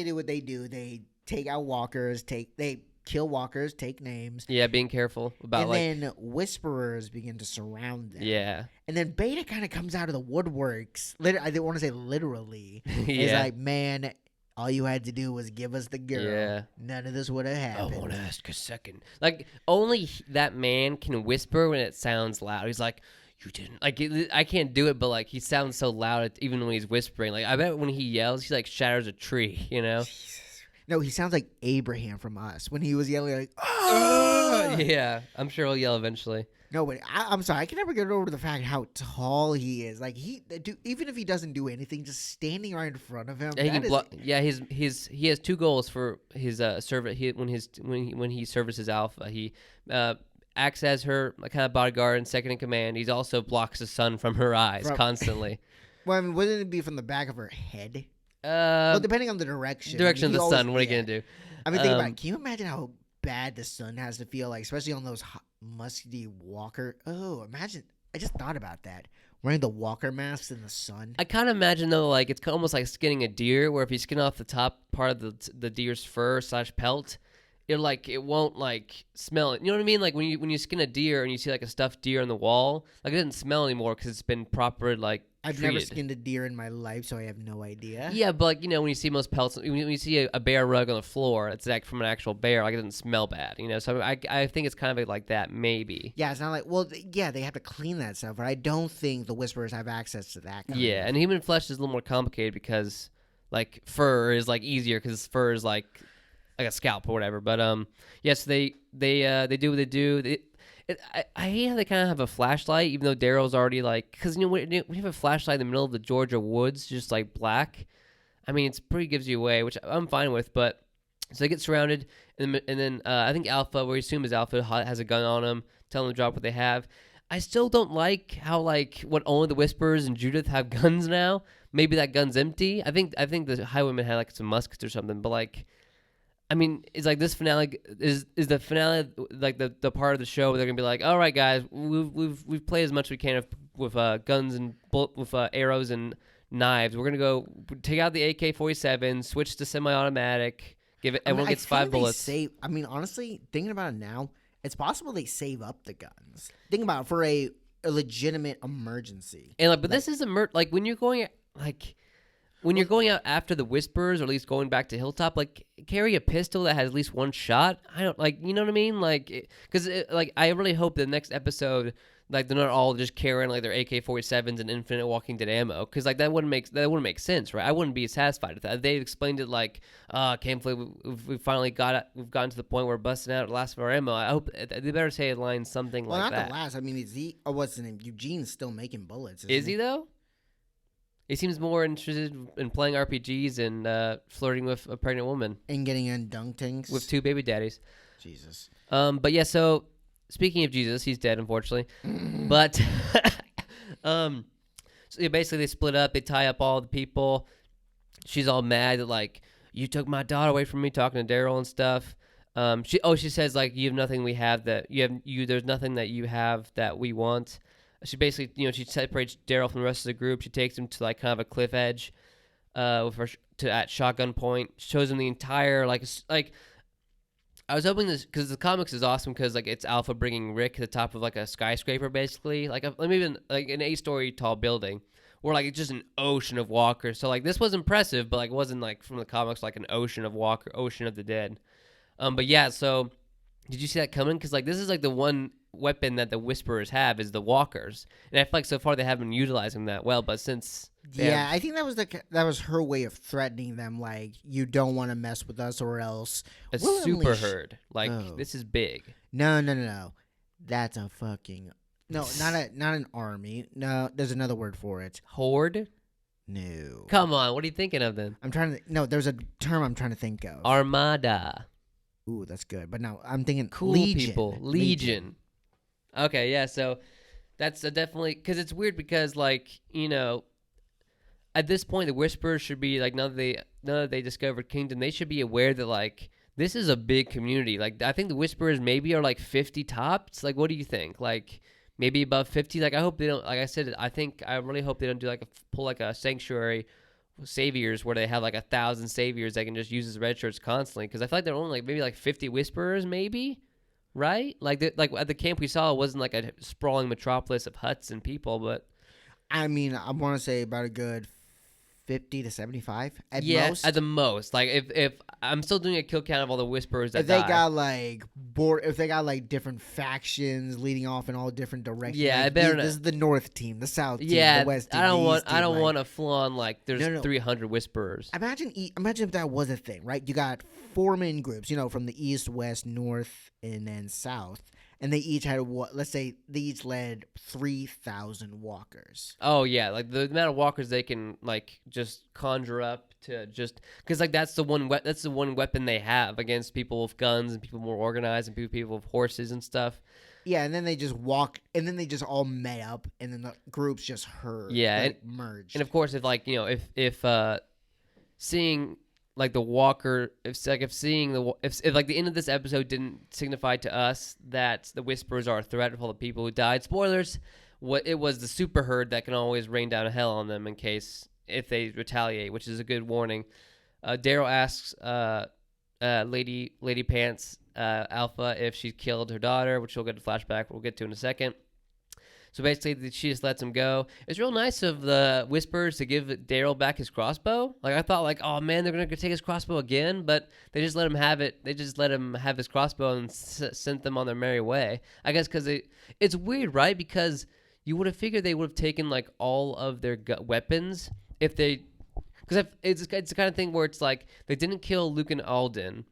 do what they do. They take out walkers. They kill walkers. Take names. Yeah, being careful about and then whisperers begin to surround them. Yeah. And then Beta kind of comes out of the woodworks. I didn't want to say literally. Yeah. He's like, man, all you had to do was give us the girl. Yeah. None of this would have happened. I won't ask a second. Like only that man can whisper when it sounds loud. He's like, you didn't I can't do it, but like he sounds so loud even when he's whispering. Like I bet when he yells, he like shatters a tree. Jesus. No, he sounds like Abraham from Us when he was yelling like, "Oh!" Yeah, I'm sure he'll yell eventually. No, but I'm sorry, I can never get over the fact how tall he is. Like even if he doesn't do anything, just standing right in front of him. He has 2 goals for his service. When he services Alpha, he acts as her kind of bodyguard and second in command. He also blocks the sun from her eyes constantly. Well, I mean, wouldn't it be from the back of her head? Well, depending on the direction. Direction of the sun. What are you going to do? I mean, think about it. Can you imagine how bad the sun has to feel like, especially on those hot, musty walker? Oh, imagine. I just thought about that. Wearing the walker masks in the sun. I kind of imagine, though, like it's almost like skinning a deer, where if you skin off the top part of the deer's fur / pelt, it won't like smell it. You know what I mean? Like when you skin a deer and you see like a stuffed deer on the wall, like it doesn't smell anymore because it's been proper like. I've never skinned a deer in my life, so I have no idea. Yeah, but like, when you see most pelts, when you see a bear rug on the floor, it's like from an actual bear. Like it doesn't smell bad, So I think it's kind of like that, maybe. Yeah, it's not like they have to clean that stuff, but I don't think the Whisperers have access to that. And human flesh is a little more complicated because like fur is like easier because fur is like a scalp or whatever. But yes, they do what they do. I hate how they kind of have a flashlight, even though Daryl's already like, because when you have a flashlight in the middle of the Georgia woods, just like black. I mean, it's pretty gives you away, which I'm fine with. But so they get surrounded, and then I think Alpha, we assume is Alpha, has a gun on him, telling them to drop what they have. I still don't like how like when only the Whisperers and Judith have guns now. Maybe that gun's empty. I think the Highwaymen had like some muskets or something, but like. I mean, it's like this finale is the finale like the part of the show where they're gonna be like, all right, guys, we've played as much as we can with guns and with arrows and knives. We're gonna go take out the AK-47, switch to semi-automatic. Give it. Everyone gets 5 bullets. I mean, honestly, thinking about it now, it's possible they save up the guns. Think about it for a legitimate emergency. And like, but this is like when you're going like. When you're going out after the Whispers, or at least going back to Hilltop, like carry a pistol that has at least one shot. I don't like, you know what I mean? Like, because like I really hope the next episode, like they're not all just carrying like their AK-47s and infinite Walking Dead ammo, because like that wouldn't make sense, right? I wouldn't be satisfied with that. They explained it like, I can't believe we've gotten to the point where we're busting out the last of our ammo. I hope they better say a line something like that. Well, not the last. I mean, what's his name? Eugene's still making bullets. Is he though? He seems more interested in playing RPGs and flirting with a pregnant woman. And getting in dunk tanks. With 2 baby daddies. Jesus. But yeah, so speaking of Jesus, he's dead, unfortunately. But so yeah, basically they split up. They tie up all the people. She's all mad that, like, you took my daughter away from me, talking to Daryl and stuff. She says, like, you have nothing we have that there's nothing that you have that we want. She basically, she separates Daryl from the rest of the group. She takes him to like kind of a cliff edge, at shotgun point. Shows him the entire like. I was hoping this because the comics is awesome because like it's Alpha bringing Rick to the top of like a skyscraper, basically like even like an 8-story tall building, where like it's just an ocean of walkers. So like this was impressive, but like it wasn't like from the comics like an ocean of the dead. But yeah, so did you see that coming? Because like this is like the one weapon that the Whisperers have is the walkers, and I feel like so far they haven't been utilizing that well. But since I think that was her way of threatening them, like you don't want to mess with us or else a super herd. Like this is big. No. That's a fucking not an army. No, there's another word for it. Horde. No. Come on, what are you thinking of then? There's a term I'm trying to think of. Armada. Ooh, that's good. But no, I'm thinking cool Legion. People. Legion. Okay, yeah, so that's definitely, because it's weird because, like, at this point, the Whisperers should be, like, now that they discovered Kingdom, they should be aware that, like, this is a big community. Like, I think the Whisperers maybe are, like, 50 tops. Like, what do you think? Like, maybe above 50? Like, I hope they don't, like I said, I really hope they don't do, like, pull, like, a Sanctuary Saviors where they have, like, 1,000 Saviors that can just use as red shirts constantly. Because I feel like they're only, like, maybe, like, 50 Whisperers, maybe? Right? Like at the camp we saw, it wasn't like a sprawling metropolis of huts and people, but I mean, I want to say about a good 50 to 75 at most. At the most. Like if I'm still doing a kill count of all the Whisperers that if they got like different factions leading off in all different directions. Yeah, like, this is the North team, the South team, the West team. I don't want a full on like there's 300 Whisperers. Imagine if that was a thing, right? You got 4 main groups, from the East, West, North, and then South. And they each had let's say they each led 3,000 walkers. Oh yeah, like the amount of walkers they can like just conjure up to just because like that's the one weapon they have against people with guns and people more organized and people with horses and stuff. Yeah, and then they just and then they just all met up, and then the groups just merged. And of course, if like if seeing like the walker, if like the end of this episode didn't signify to us that the Whisperers are a threat of all the people who died, spoilers, it was the super herd that can always rain down hell on them if they retaliate, which is a good warning. Daryl asks Lady Pants Alpha if she killed her daughter, which we'll get a flashback we'll get to in a second. So basically, she just lets him go. It's real nice of the Whisperers to give Daryl back his crossbow. Like, I thought, like, oh, man, they're going to take his crossbow again. But they just let him have it. They just let him have his crossbow and sent them on their merry way. I guess because it's weird, right? Because you would have figured they would have taken, like, all of their weapons if they... Because it's the kind of thing where it's like, they didn't kill Luke and Alden.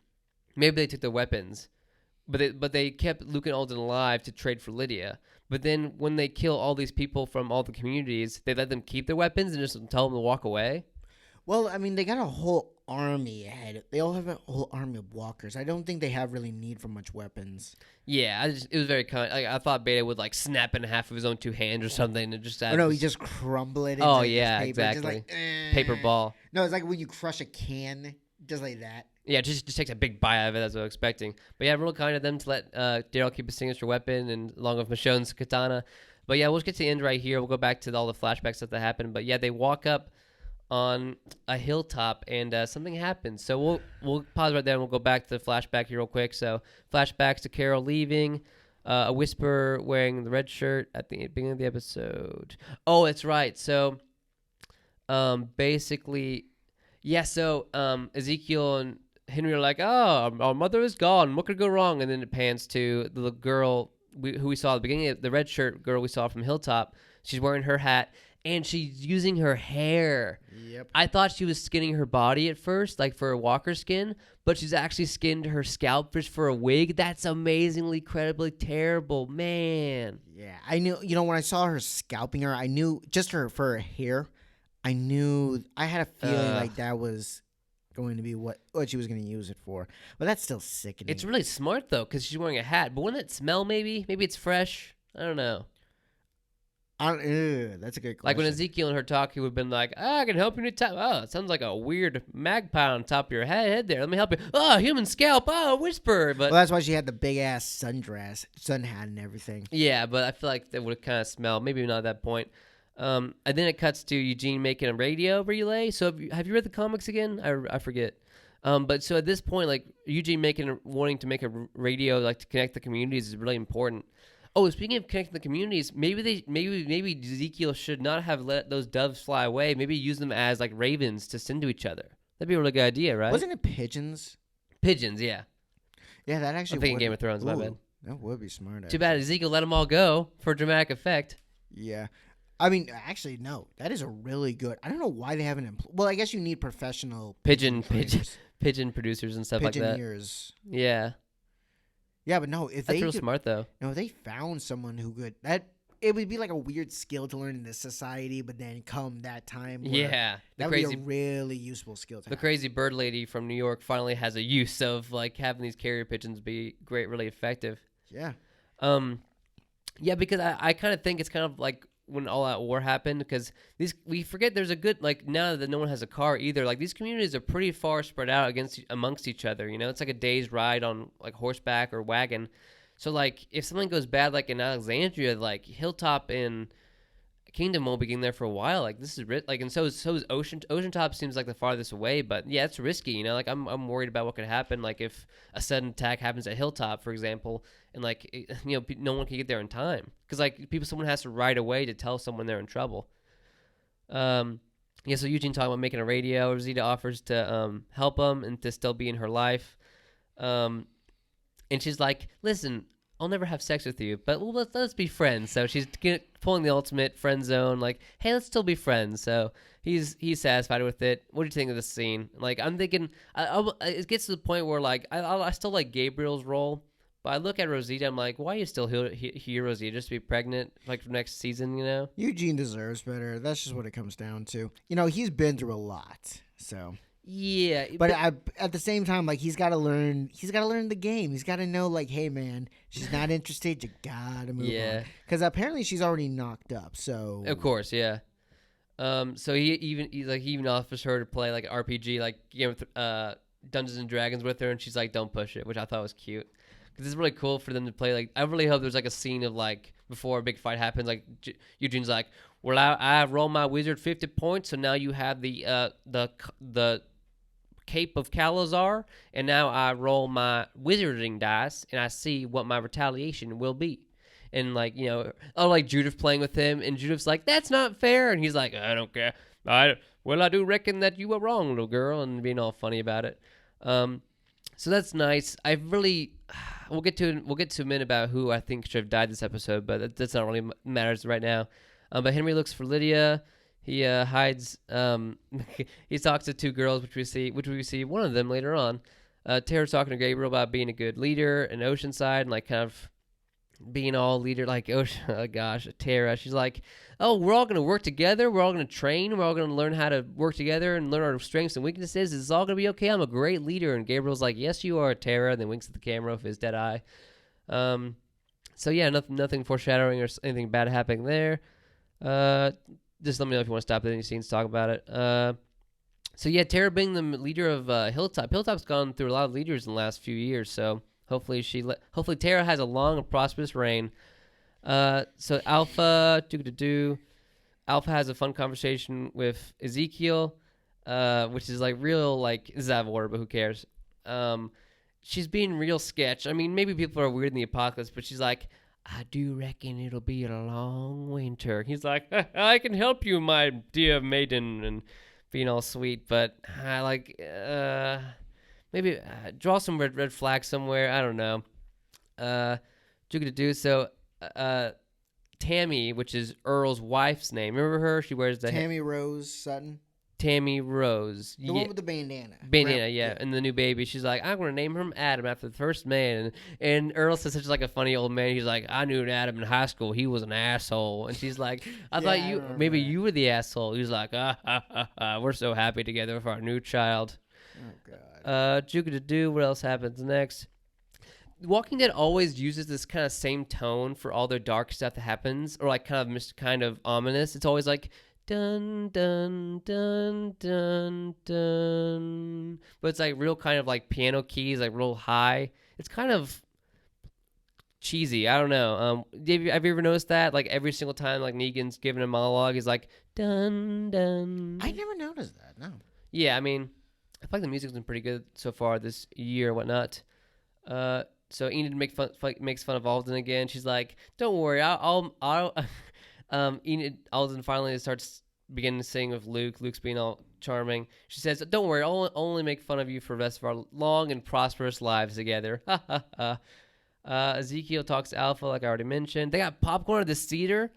Maybe they took their weapons. But they kept Luke and Alden alive to trade for Lydia. But then when they kill all these people from all the communities, they let them keep their weapons and just tell them to walk away. Well, I mean, they got a whole army ahead. They all have a whole army of walkers. I don't think they have really need for much weapons. Yeah, it was very kind. I thought Beta would like snap in half of his own two hands or something and just. Oh no, he just crumble it. Into Oh just yeah, paper. exactly. Just like, Paper ball. No, it's like when you crush a can, just like that. Yeah, just takes a big bite out of it. That's what I was expecting. But yeah, real kind of them to let Daryl keep his signature weapon and along with Michonne's katana. But yeah, we'll just get to the end right here. We'll go back to all the flashbacks that happened. But yeah, they walk up on a hilltop and something happens. So we'll pause right there and we'll go back to the flashback here real quick. So flashbacks to Carol leaving, a Whisper wearing the red shirt at the beginning of the episode. Oh, that's right. So basically, yeah. So Ezekiel and Henry are like, oh, our mother is gone. What could go wrong? And then it pans to the girl who we saw at the beginning, of the red shirt girl we saw from Hilltop. She's wearing her hat, and she's using her hair. Yep. I thought she was skinning her body at first, like for a walker skin, but she's actually skinned her scalp just for a wig. That's amazingly, incredibly terrible, man. Yeah, I knew. You know, when I saw her scalping her, I knew just for her hair. I knew. I had a feeling like that was going to be what she was going to use it for. But that's still sickening. It's really smart though, because she's wearing a hat. But wouldn't it smell? Maybe it's fresh. I don't know. That's a good question. Like when Ezekiel and her talk, he would have been like, I can help you anytime. Oh, it sounds like a weird magpie on top of your head there. Let me help you. Oh, human scalp. Oh, Whisper. But well, that's why she had the big ass sun hat, and everything. Yeah, but I feel like that would have kind of smelled. Maybe not at that point. And then it cuts to Eugene making a radio relay. So have you read the comics again? I forget. But so at this point, like Eugene wanting to make a radio like to connect the communities is really important. Oh, speaking of connecting the communities, maybe Ezekiel should not have let those doves fly away. Maybe use them as like ravens to send to each other. That'd be a really good idea, right? Wasn't it pigeons? Pigeons, yeah. Yeah, that actually. I'm thinking Game of Thrones. My bad. That would be smart. Too bad Ezekiel let them all go for dramatic effect. Yeah. I mean, actually, no. That is a really good. I don't know why they haven't. Well, I guess you need professional pigeon producers and stuff like that. Pigeoneers. Yeah. Yeah, but no, that's real smart though. No, if they found someone who could, it would be like a weird skill to learn in this society, but then come that time, yeah, that would be a really useful skill to have. Crazy bird lady from New York finally has a use of like having these carrier pigeons be really effective. Yeah. Yeah, because I kind of think it's kind of like when All Out War happened, because we forget there's a good, like, now that no one has a car either, like these communities are pretty far spread out amongst each other, you know. It's like a day's ride on like horseback or wagon. So like if something goes bad like in Alexandria, like Hilltop and Kingdom won't be getting there for a while. Like this is like, and so is Ocean Top seems like the farthest away, but yeah, it's risky, you know. Like I'm worried about what could happen, like if a sudden attack happens at Hilltop, for example, and like you know, no one can get there in time because like someone has to ride away to tell someone they're in trouble. Yeah, so Eugene talking about making a radio. Rosita offers to help him and to still be in her life, and she's like, "Listen, I'll never have sex with you, but let's be friends." So she's pulling the ultimate friend zone, like, hey, let's still be friends. So he's satisfied with it. What do you think of this scene? Like, I'm thinking, it gets to the point where, like, I still like Gabriel's role, but I look at Rosita, I'm like, why are you still here, Rosita? Just to be pregnant, like, for next season, you know? Eugene deserves better. That's just what it comes down to. You know, he's been through a lot, so... Yeah, but at the same time, like he's got to learn the game. He's got to know, like, hey man, she's not interested. You gotta move on. Because apparently she's already knocked up. So of course, yeah. So he even offers her to play like an RPG, like Dungeons and Dragons with her, and she's like, don't push it, which I thought was cute. Because it's really cool for them to play. Like, I really hope there's like a scene of like before a big fight happens, like Eugene's like, well, I rolled my wizard 50 points, so now you have the Cape of Calazar, and now I roll my wizarding dice, and I see what my retaliation will be. And, like, you know, like Judith playing with him, and Judith's like, that's not fair, and he's like, I don't care. I do reckon that you were wrong, little girl, and being all funny about it. So that's nice. We'll get to a minute about who I think should have died this episode, but that's not really matters right now. But Henry looks for Lydia. He hides. He talks to two girls, which we see one of them later on. Tara's talking to Gabriel about being a good leader in Oceanside and like kind of being all leader like Ocean. Oh gosh, Tara. She's like, oh, we're all gonna work together. We're all gonna train. We're all gonna learn how to work together and learn our strengths and weaknesses. It's all gonna be okay. I'm a great leader. And Gabriel's like, yes, you are, Tara. And then winks at the camera with his dead eye. So yeah, nothing foreshadowing or anything bad happening there. Just let me know if you want to stop at any scenes to talk about it. So yeah, Tara being the leader of Hilltop. Hilltop's gone through a lot of leaders in the last few years, so hopefully Tara has a long and prosperous reign. So Alpha Alpha has a fun conversation with Ezekiel, which is like real like this is out of order, but who cares? She's being real sketch. I mean, maybe people are weird in the apocalypse, but she's like, I do reckon it'll be a long winter. He's like, I can help you, my dear maiden, and being all sweet, but I like maybe draw some red flag somewhere. I don't know. Do so. Tammy, which is Earl's wife's name. Remember her? She wears the Tammy Rose Sutton. Tammy Rose. The one with the bandana. Bandana, yeah. And the new baby. She's like, I'm going to name him Adam after the first man. And Earl says such like a funny old man. He's like, I knew Adam in high school. He was an asshole. And she's like, I thought you were the asshole. He's like, we're so happy together with our new child. Oh, God. Juke-a-do. What else happens next? Walking Dead always uses this kind of same tone for all their dark stuff that happens, or like kind of ominous. It's always like, dun dun dun dun dun, but it's like real kind of like piano keys, like real high. It's kind of cheesy. I don't know. Have you ever noticed that? Like every single time, like Negan's giving a monologue, he's like dun dun. I never noticed that. No. Yeah, I mean, I feel like the music's been pretty good so far this year, and whatnot. So Enid makes fun of Alden again. She's like, "Don't worry, I'll." Enid Alden finally starts beginning to sing with Luke. Luke's being all charming. She says, "Don't worry, I'll only make fun of you for the rest of our long and prosperous lives together." Ha ha ha. Ezekiel talks to Alpha, like I already mentioned. They got popcorn at the theater.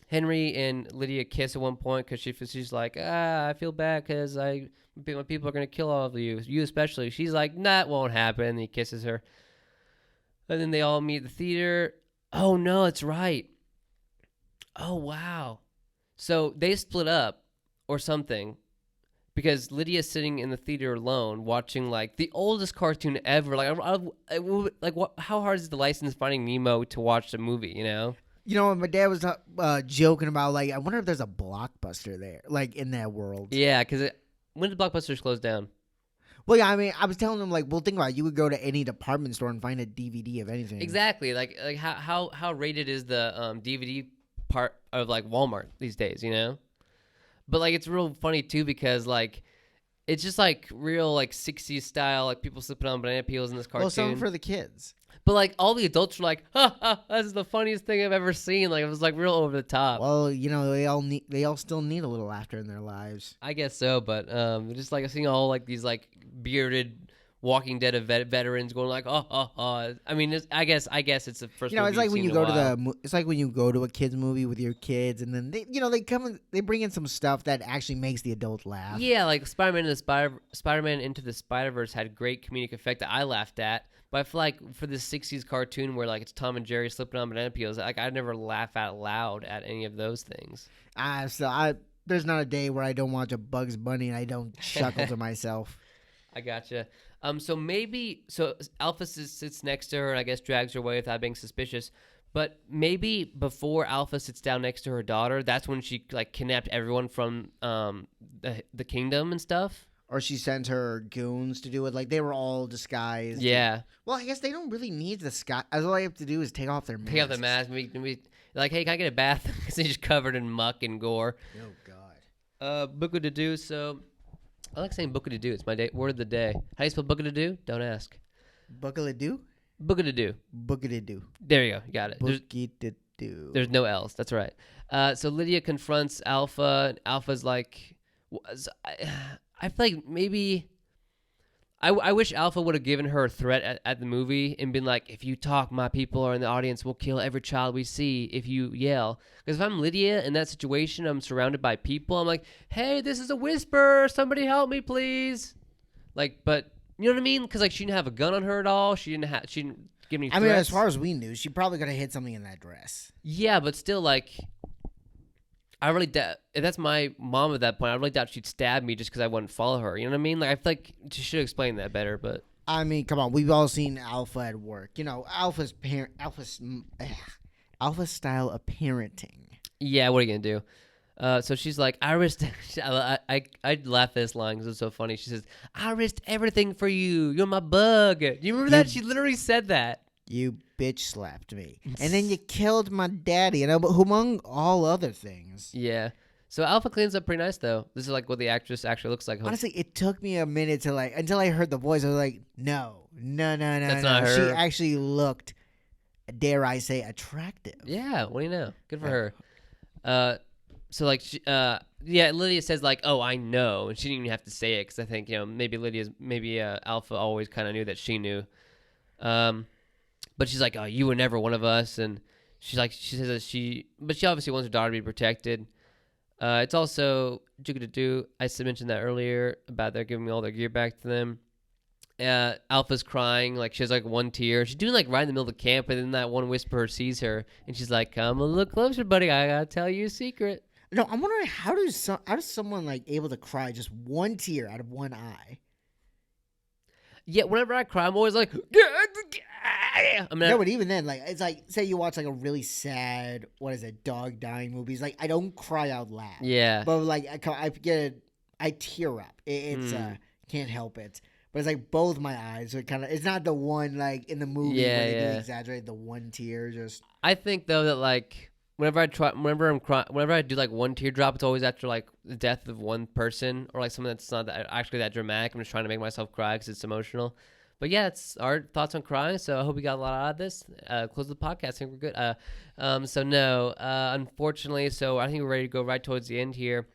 Henry and Lydia kiss at one point because she's like, I feel bad because people are going to kill all of you especially. She's like, nah, it won't happen. And he kisses her. And then they all meet at the theater. Oh, no, it's right. Oh, wow. So they split up or something because Lydia's sitting in the theater alone watching, like, the oldest cartoon ever. How hard is the license Finding Nemo to watch the movie, you know? You know, my dad was joking about, like, I wonder if there's a Blockbuster there, like, in that world. Yeah, because when did Blockbusters close down? Well, yeah, I mean, I was telling him, like, well, think about it. You would go to any department store and find a DVD of anything. Exactly. Like how rated is the DVD part of, like, Walmart these days, you know? But, like, it's real funny, too, because, like, it's just, like, real, like, 60s style, like, people slipping on banana peels in this cartoon. Well, something for the kids. But, like, all the adults were like, this is the funniest thing I've ever seen. Like, it was, like, real over the top. Well, you know, they all still need a little laughter in their lives. I guess so, but just, like, seeing all, like, these, like, bearded Walking Dead veterans going like, I mean, I guess it's the first. You know, movie it's like when you seen in go a while. it's like when you go to a kids movie with your kids, and then they bring in some stuff that actually makes the adult laugh. Yeah, like Spider-Man Into the Spider-Verse had great comedic effect that I laughed at. But I feel like for the 60s cartoon where, like, it's Tom and Jerry slipping on banana peels, like, I'd never laugh out loud at any of those things. There's not a day where I don't watch a Bugs Bunny and I don't chuckle to myself. I gotcha. So Alpha sits next to her and I guess drags her away without being suspicious. But maybe before Alpha sits down next to her daughter, that's when she, like, kidnapped everyone from the kingdom and stuff. Or she sent her goons to do it. Like, they were all disguised. Yeah. Well, I guess they don't really need the disguise. All they have to do is take off their masks. Take off the mask. Like, hey, can I get a bath? Because they're just covered in muck and gore. Oh, God. Book of the do. So, I like saying book of the do. It's my word of the day. How do you spell book of the do? Don't ask. Book of the do? Book of the do. Book of the do. There you go. You got it. Book of the do. There's no L's. That's right. So Lydia confronts Alpha. Alpha's like, I feel like maybe I wish Alpha would have given her a threat at the movie and been like, if you talk, my people are in the audience. We'll kill every child we see if you yell. Because if I'm Lydia in that situation, I'm surrounded by people. I'm like, hey, this is a whisper. Somebody help me, please. Like, but You know what I mean? Because like she didn't have a gun on her at all. She didn't give any I threats. mean, as far as we knew, she probably could have hit something in that dress. Yeah, but still, like, I really doubt if that's my mom at that point. I really doubt she'd stab me just because I wouldn't follow her. You know what I mean? Like, I feel like she should explain that better. But I mean, come on, we've all seen Alpha at work. You know, Alpha style of parenting. yeah, what are you gonna do? So she's like, I risked. I laugh at this line because it's so funny. She says, "I risked everything for you. You're my bug." Do you remember that? She literally said that. You bitch slapped me, and then you killed my daddy, and among all other things. Yeah. So Alpha cleans up pretty nice though. This is like what the actress actually looks like. Honestly, it took me a minute to until I heard the voice. I was like, no. That's not her. She actually looked, dare I say, attractive. Yeah. What do you know? Good for her. So like, yeah, Lydia says like, "Oh, I know," and she didn't even have to say it because I think maybe Alpha always kind of knew that she knew. But she's like, "Oh, you were never one of us," and she says that but she obviously wants her daughter to be protected. It's also I mentioned that earlier about they're giving all their gear back to them. Alpha's crying, like she has like one tear. She's doing like right in the middle of the camp, and then that one whisperer sees her, and she's like, "Come a little closer, buddy. I gotta tell you a secret." No, I'm wondering how does someone like able to cry just one tear out of one eye? Yeah, whenever I cry, I'm always like, No, but even then, like it's like say you watch like a really sad, dog dying movies. Like I don't cry out loud. Yeah. But like I tear up. It's can't help it. But it's like both my eyes are kind of. It's not the one like in the movie where they do exaggerate the one tear. Just I think though that like whenever I do like one teardrop, it's always after like the death of one person or like something that's not actually that dramatic. I'm just trying to make myself cry because it's emotional. But yeah, it's our thoughts on crying. So I hope we got a lot out of this. Close the podcast. I think we're good. So no, unfortunately. So I think we're ready to go right towards the end here.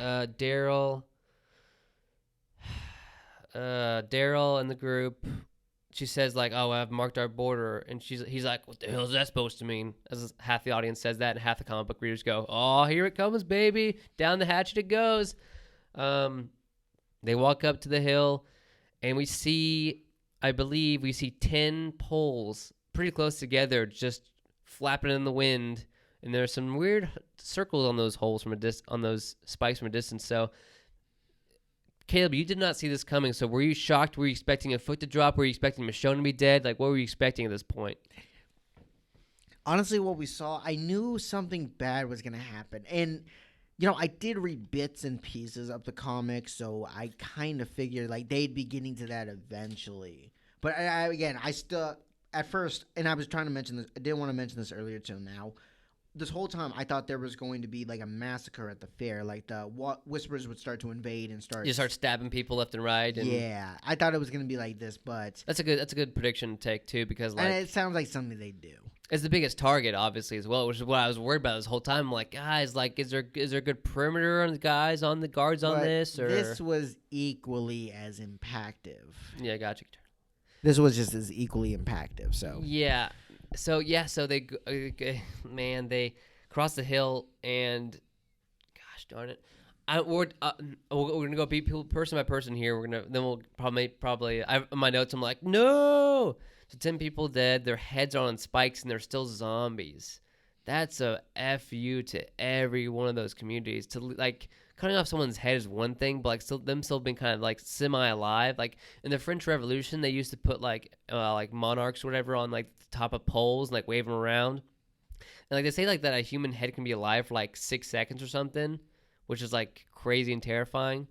Daryl and the group. She says like, "Oh, I've marked our border," and he's like, "What the hell is that supposed to mean?" As half the audience says that, and half the comic book readers go, "Oh, here it comes, baby! Down the hatchet it goes." They walk up to the hill, and I believe we see 10 poles pretty close together, just flapping in the wind, and there's some weird circles on those holes on those spikes from a distance. So. Caleb, you did not see this coming, so were you shocked? Were you expecting a foot to drop? Were you expecting Michonne to be dead? Like, what were you expecting at this point? Honestly, what we saw, I knew something bad was going to happen. And, I did read bits and pieces of the comics, so I kind of figured, like, they'd be getting to that eventually. But, I still, at first, and I was trying to mention this, I didn't want to mention this earlier till now. This whole time, I thought there was going to be like a massacre at the fair. Like the Whisperers would start to invade and start stabbing people left and right. And yeah, I thought it was going to be like this, but that's a good prediction to take too, because like and it sounds like something they do. It's the biggest target, obviously, as well, which is what I was worried about this whole time. I'm like, guys, like, is there a good perimeter on the guys on the guards on this? Or this was equally as impactful. Yeah, gotcha. This was just as equally impactful. So yeah. So they cross the hill, and gosh darn it, we're gonna go beat people person by person here. We'll probably. In my notes, I'm like, no. So 10 people dead. Their heads are on spikes, and they're still zombies. That's a fu to every one of those communities. To like cutting off someone's head is one thing, but like still being kind of like semi-alive. Like in the French Revolution, they used to put like monarchs or whatever on like the top of poles and like wave them around. And like they say like that a human head can be alive for like 6 seconds or something, which is like crazy and terrifying.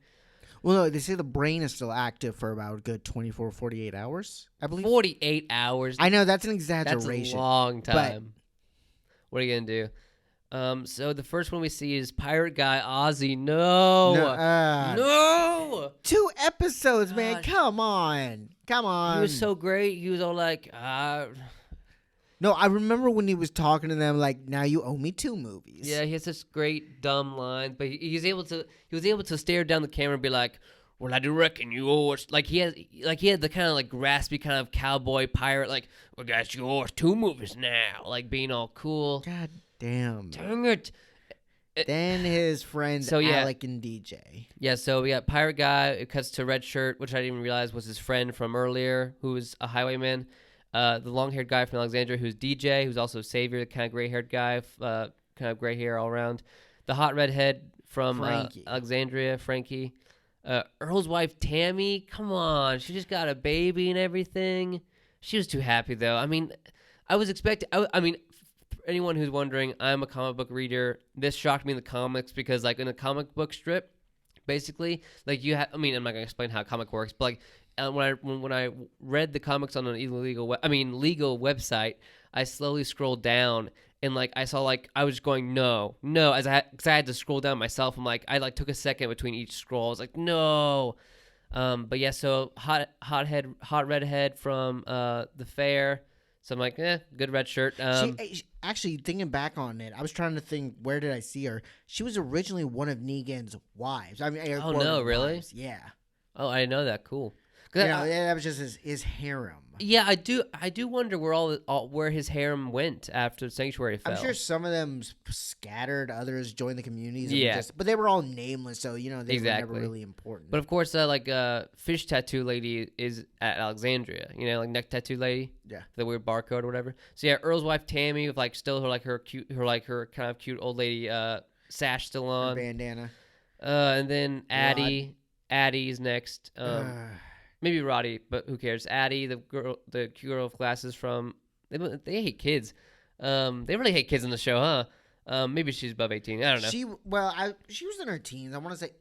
Well, no, they say the brain is still active for about a good 24, 48 hours, I believe. 48 hours. I know, that's an exaggeration. That's a long time. What are you going to do? So the first one we see is Pirate Guy Ozzy. No! 2 episodes, man. Come on. He was so great. He was all like, No, I remember when he was talking to them like, now you owe me 2 movies. Yeah, he has this great dumb line, but he was able to stare down the camera and be like, "Well, I do reckon you owe us." Like he had the kind of like raspy kind of cowboy pirate, like, "Well, guys, you owe us 2 movies now," like being all cool. God damn. Dang it! Then his friends So, yeah. Alec and DJ. Yeah, so we got Pirate Guy. It cuts to Red Shirt, which I didn't even realize was his friend from earlier, who was a highwayman. The long-haired guy from Alexandria, who's DJ, who's also Savior, the kind of gray-haired guy, kind of gray hair all around. The hot redhead from Alexandria, Frankie. Earl's wife, Tammy. Come on, she just got a baby and everything. She was too happy, though. I mean, I was expecting. I mean, for anyone who's wondering, I'm a comic book reader. This shocked me in the comics because, like, in a comic book strip, basically, like you have. I mean, I'm not gonna explain how a comic works, but like when I read the comics on an legal website, I slowly scrolled down and like I saw like I was just going no, because I had to scroll down myself. I'm like I like took a second between each scroll. I was like no. But yeah, so hot redhead from the fair. So I'm like, good Red Shirt. Actually, thinking back on it, I was trying to think, where did I see her? She was originally one of Negan's wives. I mean, oh no, really? Wives. Yeah. Oh, I didn't know that. Cool. That was just his harem. Yeah, I do wonder where his harem went after Sanctuary fell. I'm sure some of them scattered, others joined the communities. Yeah, but they were all nameless, so they were never really important. But of course, fish tattoo lady is at Alexandria. Like neck tattoo lady. Yeah, the weird barcode or whatever. So yeah, Earl's wife Tammy with like still her kind of cute old lady sash still on, her bandana. And then Addie's next. Maybe Roddy, but who cares? Addie, the cute girl with glasses from they hate kids. They really hate kids in the show, huh? Maybe she's above 18. I don't know. She was in her teens. I want to say,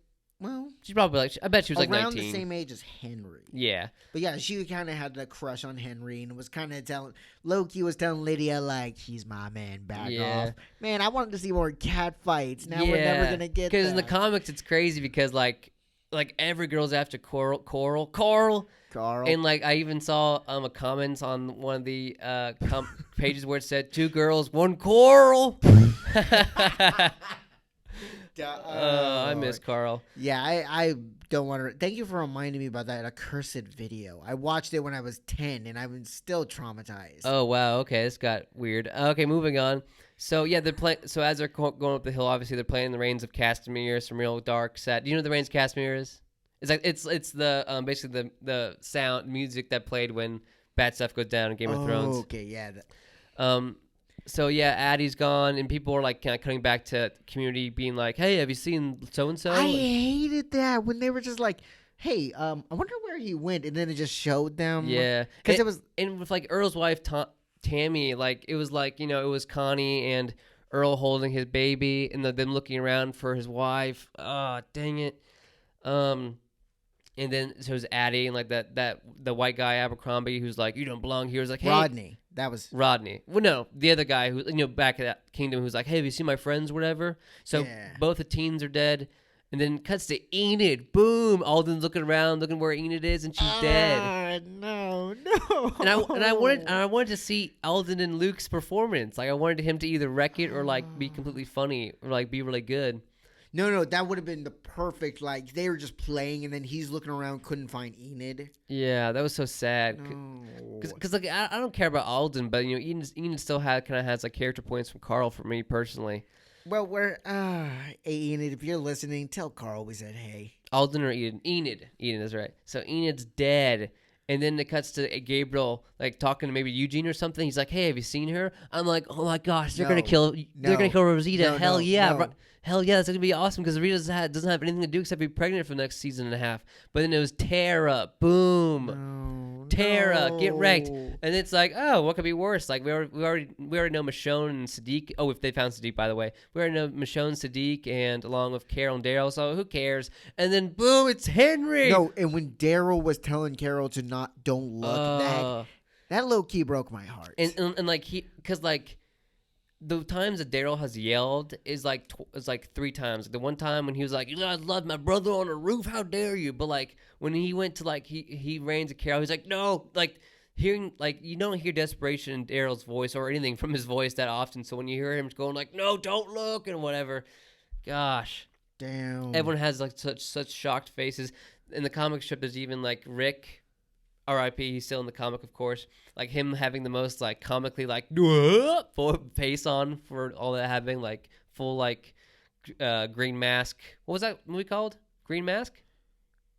well, she's probably like I bet she was like 19. Around the same age as Henry. Yeah. But yeah, she kind of had a crush on Henry and was kind of telling Loki was telling Lydia like he's my man. Back off, man. I wanted to see more cat fights. Now we're never gonna get because in the comics it's crazy because like every girl's after Carl. And like I even saw a comment on one of the pages where it said 2 girls, 1 Coral. I miss Carl. Yeah, I don't want to. Thank you for reminding me about that accursed video. I watched it when I was 10, and I'm still traumatized. Oh wow, okay, this got weird. Okay, moving on. So yeah, So as they're going up the hill, obviously they're playing the Rains of Castamere, some real dark set. Do you know what the Rains of Castamere is? It's like it's the basically the sound music that played when bad stuff goes down in Game of Thrones. Okay, yeah. So yeah, Addie's gone, and people are like kind of coming back to community, being like, "Hey, have you seen so and so?" I hated that when they were just like, "Hey, I wonder where he went," and then it just showed them. Yeah, because it was and with like Earl's wife Tammy, like it was like it was Connie and Earl holding his baby, and them looking around for his wife. Oh, dang it. And then so it was Addie and like the white guy Abercrombie who's like, "You don't belong here." He's like, "Hey, Rodney." That was Rodney. Well, no, the other guy who back at that kingdom who's like, "Hey, have you seen my friends, whatever?" So both the teens are dead, and then cuts to Enid. Boom! Alden's looking around, looking where Enid is, and she's dead. No. And I wanted to see Alden and Luke's performance. Like I wanted him to either wreck it or like be completely funny or like be really good. No, that would have been the perfect, like, they were just playing, and then he's looking around, couldn't find Enid. Yeah, that was so sad. No. Because like, I don't care about Alden, but, Enid still kind of has, like, character points from Carl for me, personally. Well, hey, Enid, if you're listening, tell Carl we said hey. Alden or Enid? Enid is right. So Enid's dead. And then it cuts to Gabriel, like, talking to maybe Eugene or something. He's like, "Hey, have you seen her?" I'm like, "Oh my gosh, they're gonna kill Rosita." Hell yeah, hell yeah, that's gonna be awesome because Rosita doesn't have anything to do except be pregnant for the next season and a half. But then it was Tara, boom, Tara, get wrecked, and it's like, oh, what could be worse? Like we already know Michonne and Sadiq. Oh, if they found Sadiq, by the way, we already know Michonne, Sadiq, and along with Carol and Daryl. So who cares? And then boom, it's Henry. No, and when Daryl was telling Carol to don't look, that low key broke my heart. And like because like the times that Daryl has yelled is like 3 times. Like the one time when he was like, "You guys left my brother on a roof, how dare you?" But like when he went to like he reigns at Carol, he's like, "No," like hearing like you don't hear desperation in Daryl's voice or anything from his voice that often. So when you hear him going like, "No, don't look," and whatever, gosh, damn, everyone has like such shocked faces. In the comic strip, there's even like Rick. R.I.P. He's still in the comic, of course. Like him having the most like comically like full face on for all that having like full like Green Mask. What was that movie called? Green Mask?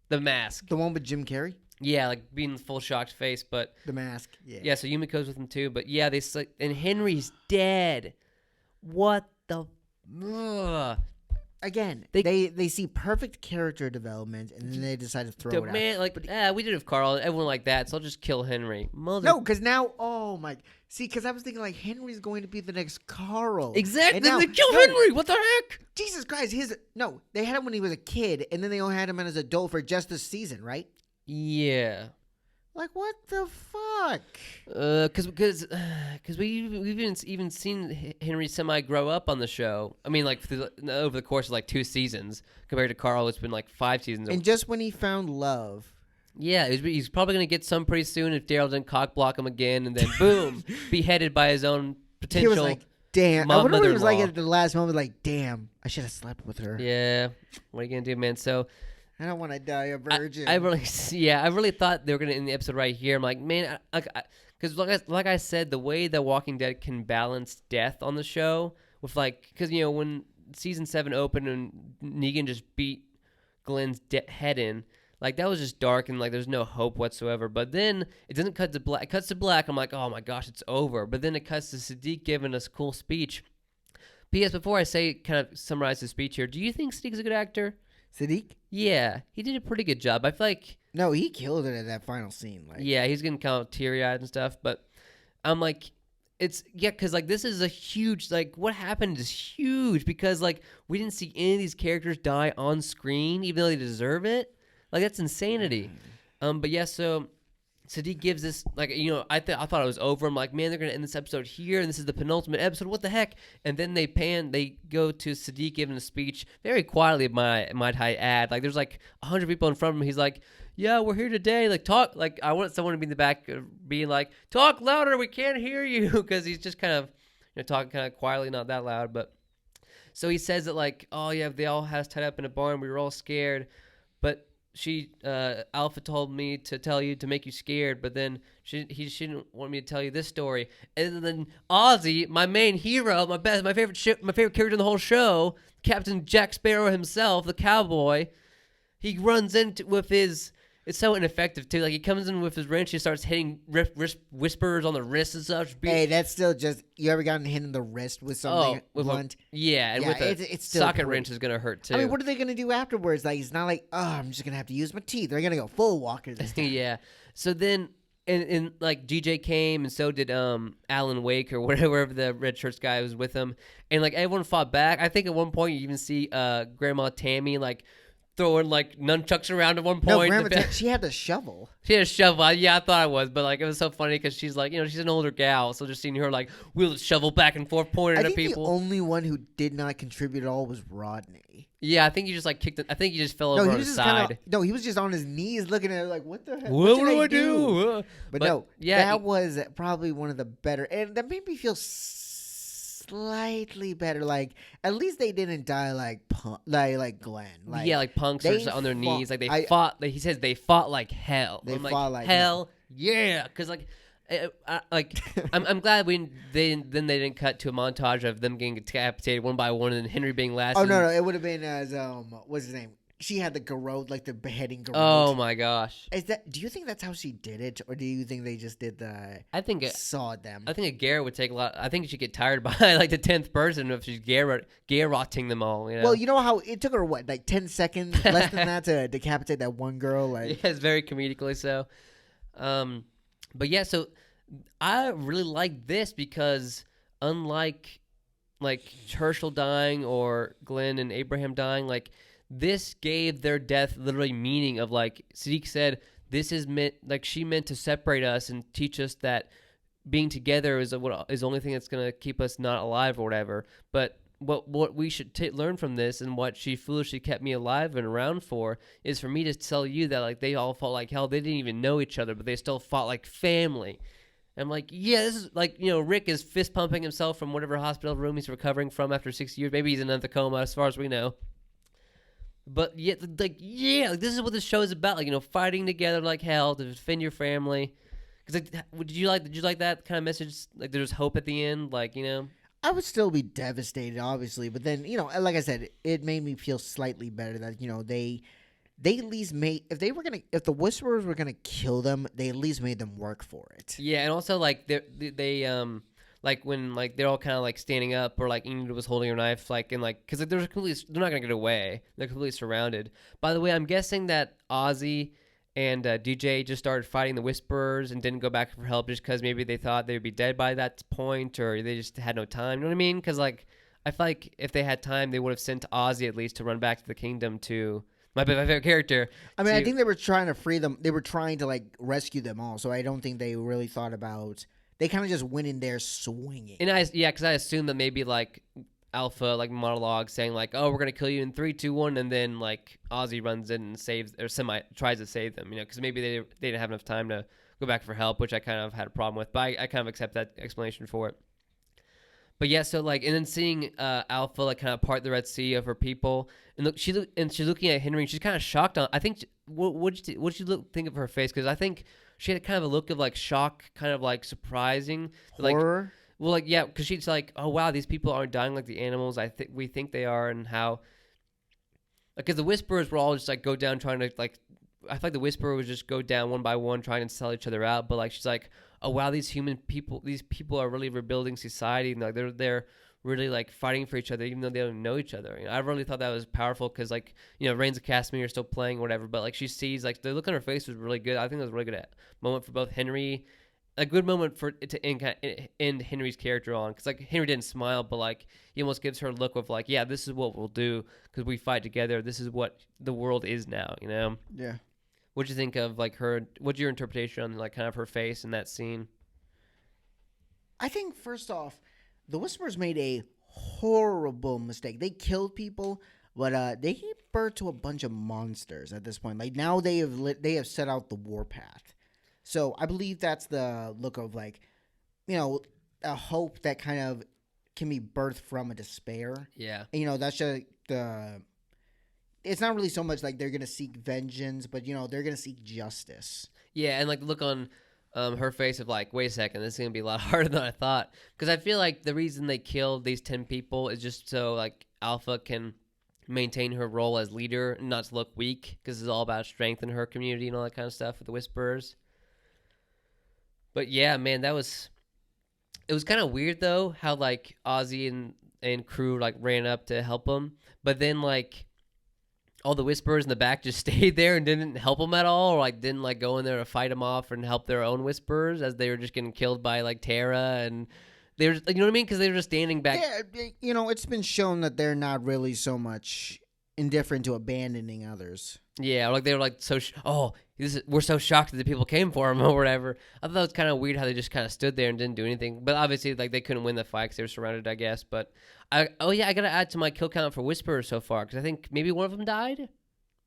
The Mask. The one with Jim Carrey? Yeah, like being full shocked face, but The Mask. Yeah. yeah. So Yumiko's with him too, but yeah, and Henry's dead. What the? Ugh. Again, They- they see perfect character development, and then they decide to throw it Man, out. like, we did it with Carl. Everyone like that, so I'll just kill Henry. No, because now, oh my, see, because I was thinking like Henry's going to be the next Carl. Exactly. And now- They kill no, Henry. What the heck? Jesus Christ, they had him when he was a kid, and then they only had him as an adult for just this season, right? Yeah. Like, what the fuck? Because we've even seen Henry semi grow up on the show. I mean, like over the course of like 2 seasons, compared to Carl, it's been like 5 seasons. And just when he found love. Yeah, he's probably gonna get some pretty soon if Daryl doesn't cock block him again, and then boom, beheaded by his own potential. He was like, damn. I wonder what he was like mother-in-law. at the last moment, like, damn, I should have slept with her. Yeah, what are you gonna do, man? So I don't want to die a virgin. I really thought they were gonna end the episode right here. I'm like, man, because like I said, the way The Walking Dead can balance death on the show with because when season 7 opened and Negan just beat Glenn's head in, like that was just dark and like there's no hope whatsoever. But then it doesn't cut to black. It cuts to black. I'm like, oh my gosh, it's over. But then it cuts to Sadiq giving us a cool speech. P.S. Before I kind of summarize the speech here, do you think Sadiq's a good actor? Sadiq? Yeah, he did a pretty good job. I feel like, No, he killed it at that final scene. Like, yeah, he's getting kind of teary-eyed and stuff, but I'm like, because like this is a huge, like what happened is huge because like we didn't see any of these characters die on screen, even though they deserve it. Like that's insanity. But yeah, so Sadiq gives this, like, I thought it was over. I'm like, man, they're going to end this episode here, and this is the penultimate episode. What the heck? And then they go to Sadiq giving a speech very quietly, might I add. Like, there's like 100 people in front of him. He's like, yeah, we're here today. Like, talk. Like, I want someone to be in the back being like, talk louder. We can't hear you. Because he's just kind of, talking kind of quietly, not that loud. But so he says that, like, oh, yeah, they all had us tied up in a barn. We were all scared. But Alpha told me to tell you to make you scared, but then he didn't want me to tell you this story. And then Ozzy, my main hero, my favorite character in the whole show, Captain Jack Sparrow himself, the cowboy, he runs into with his. It's so ineffective too. Like he comes in with his wrench, he starts hitting whisperers on the wrist and such. Hey, that's still just, you ever gotten hit in the wrist with something blunt? And Yeah, with it's still socket cool. wrench is gonna hurt too. I mean, what are they going to do afterwards? Like, it's not like, oh, I'm just going to have to use my teeth. They're going to go full walker this time. Yeah. So then, and like GJ came, and so did Alan Wake or whatever the red shirts guy was with him, and like everyone fought back. I think at one point you even see Grandma Tammy like throwing like nunchucks around at one point. No, she had the shovel. She had a shovel. Yeah, I thought I was, but like it was so funny because she's like, she's an older gal, so just seeing her like wheel the shovel back and forth, pointing I at think people. the only one who did not contribute at all was Rodney. Yeah, I think he just like kicked it. I think he just fell over No, he on was his just side. no, he was just on his knees looking at her like, what the heck? What should do I do? But But, no, yeah, that was probably one of the better, and that made me feel slightly better. Like, at least they didn't die like like Glenn. Like, yeah, like punks are they just on their knees. Like they I- fought. Like, he says they fought like hell. They I'm fought like hell. Yeah, because like, I'm glad they didn't cut to a montage of them getting decapitated one by one and then Henry being last. Oh and- no, it would have been as what's his name? She had the garrote, like the beheading garrote. Oh my gosh. Do you think that's how she did it, or do you think they just did the I think sawed them? a Garrett would take a lot. I think she'd get tired by like the 10th person if she's garroting them all. Well, you know how it took her what, like 10 seconds, less than that, to decapitate that one girl. Like, yeah, it's very comedically so. But yeah, so I really like this because unlike like Herschel dying or Glenn and Abraham dying, like this gave their death literally meaning of like Sadiq said, this is meant, like she meant to separate us and teach us that being together is the only thing that's going to keep us not alive or whatever. But what we should learn from this, and what she foolishly kept me alive and around for, is for me to tell you that like they all fought like hell. They didn't even know each other, but they still fought like family. And I'm like, yeah, this is like, Rick is fist pumping himself from whatever hospital room he's recovering from after 6 years. Maybe he's in another coma, as far as we know. But yet, like, this is what this show is about. Like, fighting together like hell to defend your family. Because did you like that kind of message? Like, there's hope at the end. Like, I would still be devastated, obviously, but then like I said, it made me feel slightly better that they at least made if the Whisperers were gonna kill them, they at least made them work for it. Yeah, and also like they like when like they're all kind of like standing up or like Enid was holding her knife like and like because like, they're not gonna get away. They're completely surrounded. By the way, I'm guessing that Ozzy and DJ just started fighting the Whisperers and didn't go back for help just because maybe they thought they would be dead by that point or they just had no time. You know what I mean? Because like I feel like if they had time, they would have sent Ozzy at least to run back to the kingdom to my favorite character. I mean, I think they were trying to free them. They were trying to like rescue them all. So I don't think they really thought about. They kind of just went in there swinging. And because I assumed that maybe like Alpha like monologue saying like, "Oh, we're gonna kill you in 3, 2, 1," and then like Ozzy runs in and saves or tries to save them. Because maybe they didn't have enough time to go back for help, which I kind of had a problem with. But I kind of accept that explanation for it. But yeah, so like, and then seeing Alpha like kind of part the Red Sea of her people, and look, she's looking at Henry, and she's kind of shocked. I think what did you think of her face? Because I think she had kind of a look of like shock, kind of like surprising, Horror. Like, well, like yeah, because she's like, oh wow, these people aren't dying like the animals we think they are, and how because the Whisperers were all just like go down trying to like. I feel like the Whisperer would just go down one by one trying to sell each other out, but like she's like, oh wow, these people are really rebuilding society, and like they're really like fighting for each other even though they don't know each other. I really thought that was powerful because like Reigns of Castamere are still playing or whatever, but like she sees like the look on her face was really good. I think it was a really good moment for both Henry, a good moment for it to end Henry's character on because like Henry didn't smile, but like he almost gives her a look of like, yeah, this is what we'll do because we fight together. This is what the world is now, Yeah. What'd you think of like her? What's your interpretation on like kind of her face in that scene? I think first off, the Whisperers made a horrible mistake. They killed people, but they gave birth to a bunch of monsters at this point. Like now they have set out the warpath. So I believe that's the look of like, a hope that kind of can be birthed from a despair. Yeah. And, that's just the. It's not really so much like they're gonna seek vengeance, but they're gonna seek justice. Yeah, and like look on her face of like, wait a second, this is gonna be a lot harder than I thought. Because I feel like the reason they killed these 10 people is just so like Alpha can maintain her role as leader and not to look weak, because it's all about strength in her community and all that kind of stuff with the Whisperers. But yeah, man, it was kind of weird though how like Ozzy and crew like ran up to help him, but then like all the Whisperers in the back just stayed there and didn't help them at all, or like didn't like go in there to fight them off and help their own Whisperers as they were just getting killed by like Tara, and they were, you know what I mean? Because they were just standing back. Yeah, it's been shown that they're not really so much indifferent to abandoning others. Yeah, like they were like we're so shocked that the people came for him or whatever. I thought it was kind of weird how they just kind of stood there and didn't do anything. But obviously, like they couldn't win the fight because they were surrounded, I guess. But I gotta add to my kill count for Whisperers so far because I think maybe one of them died.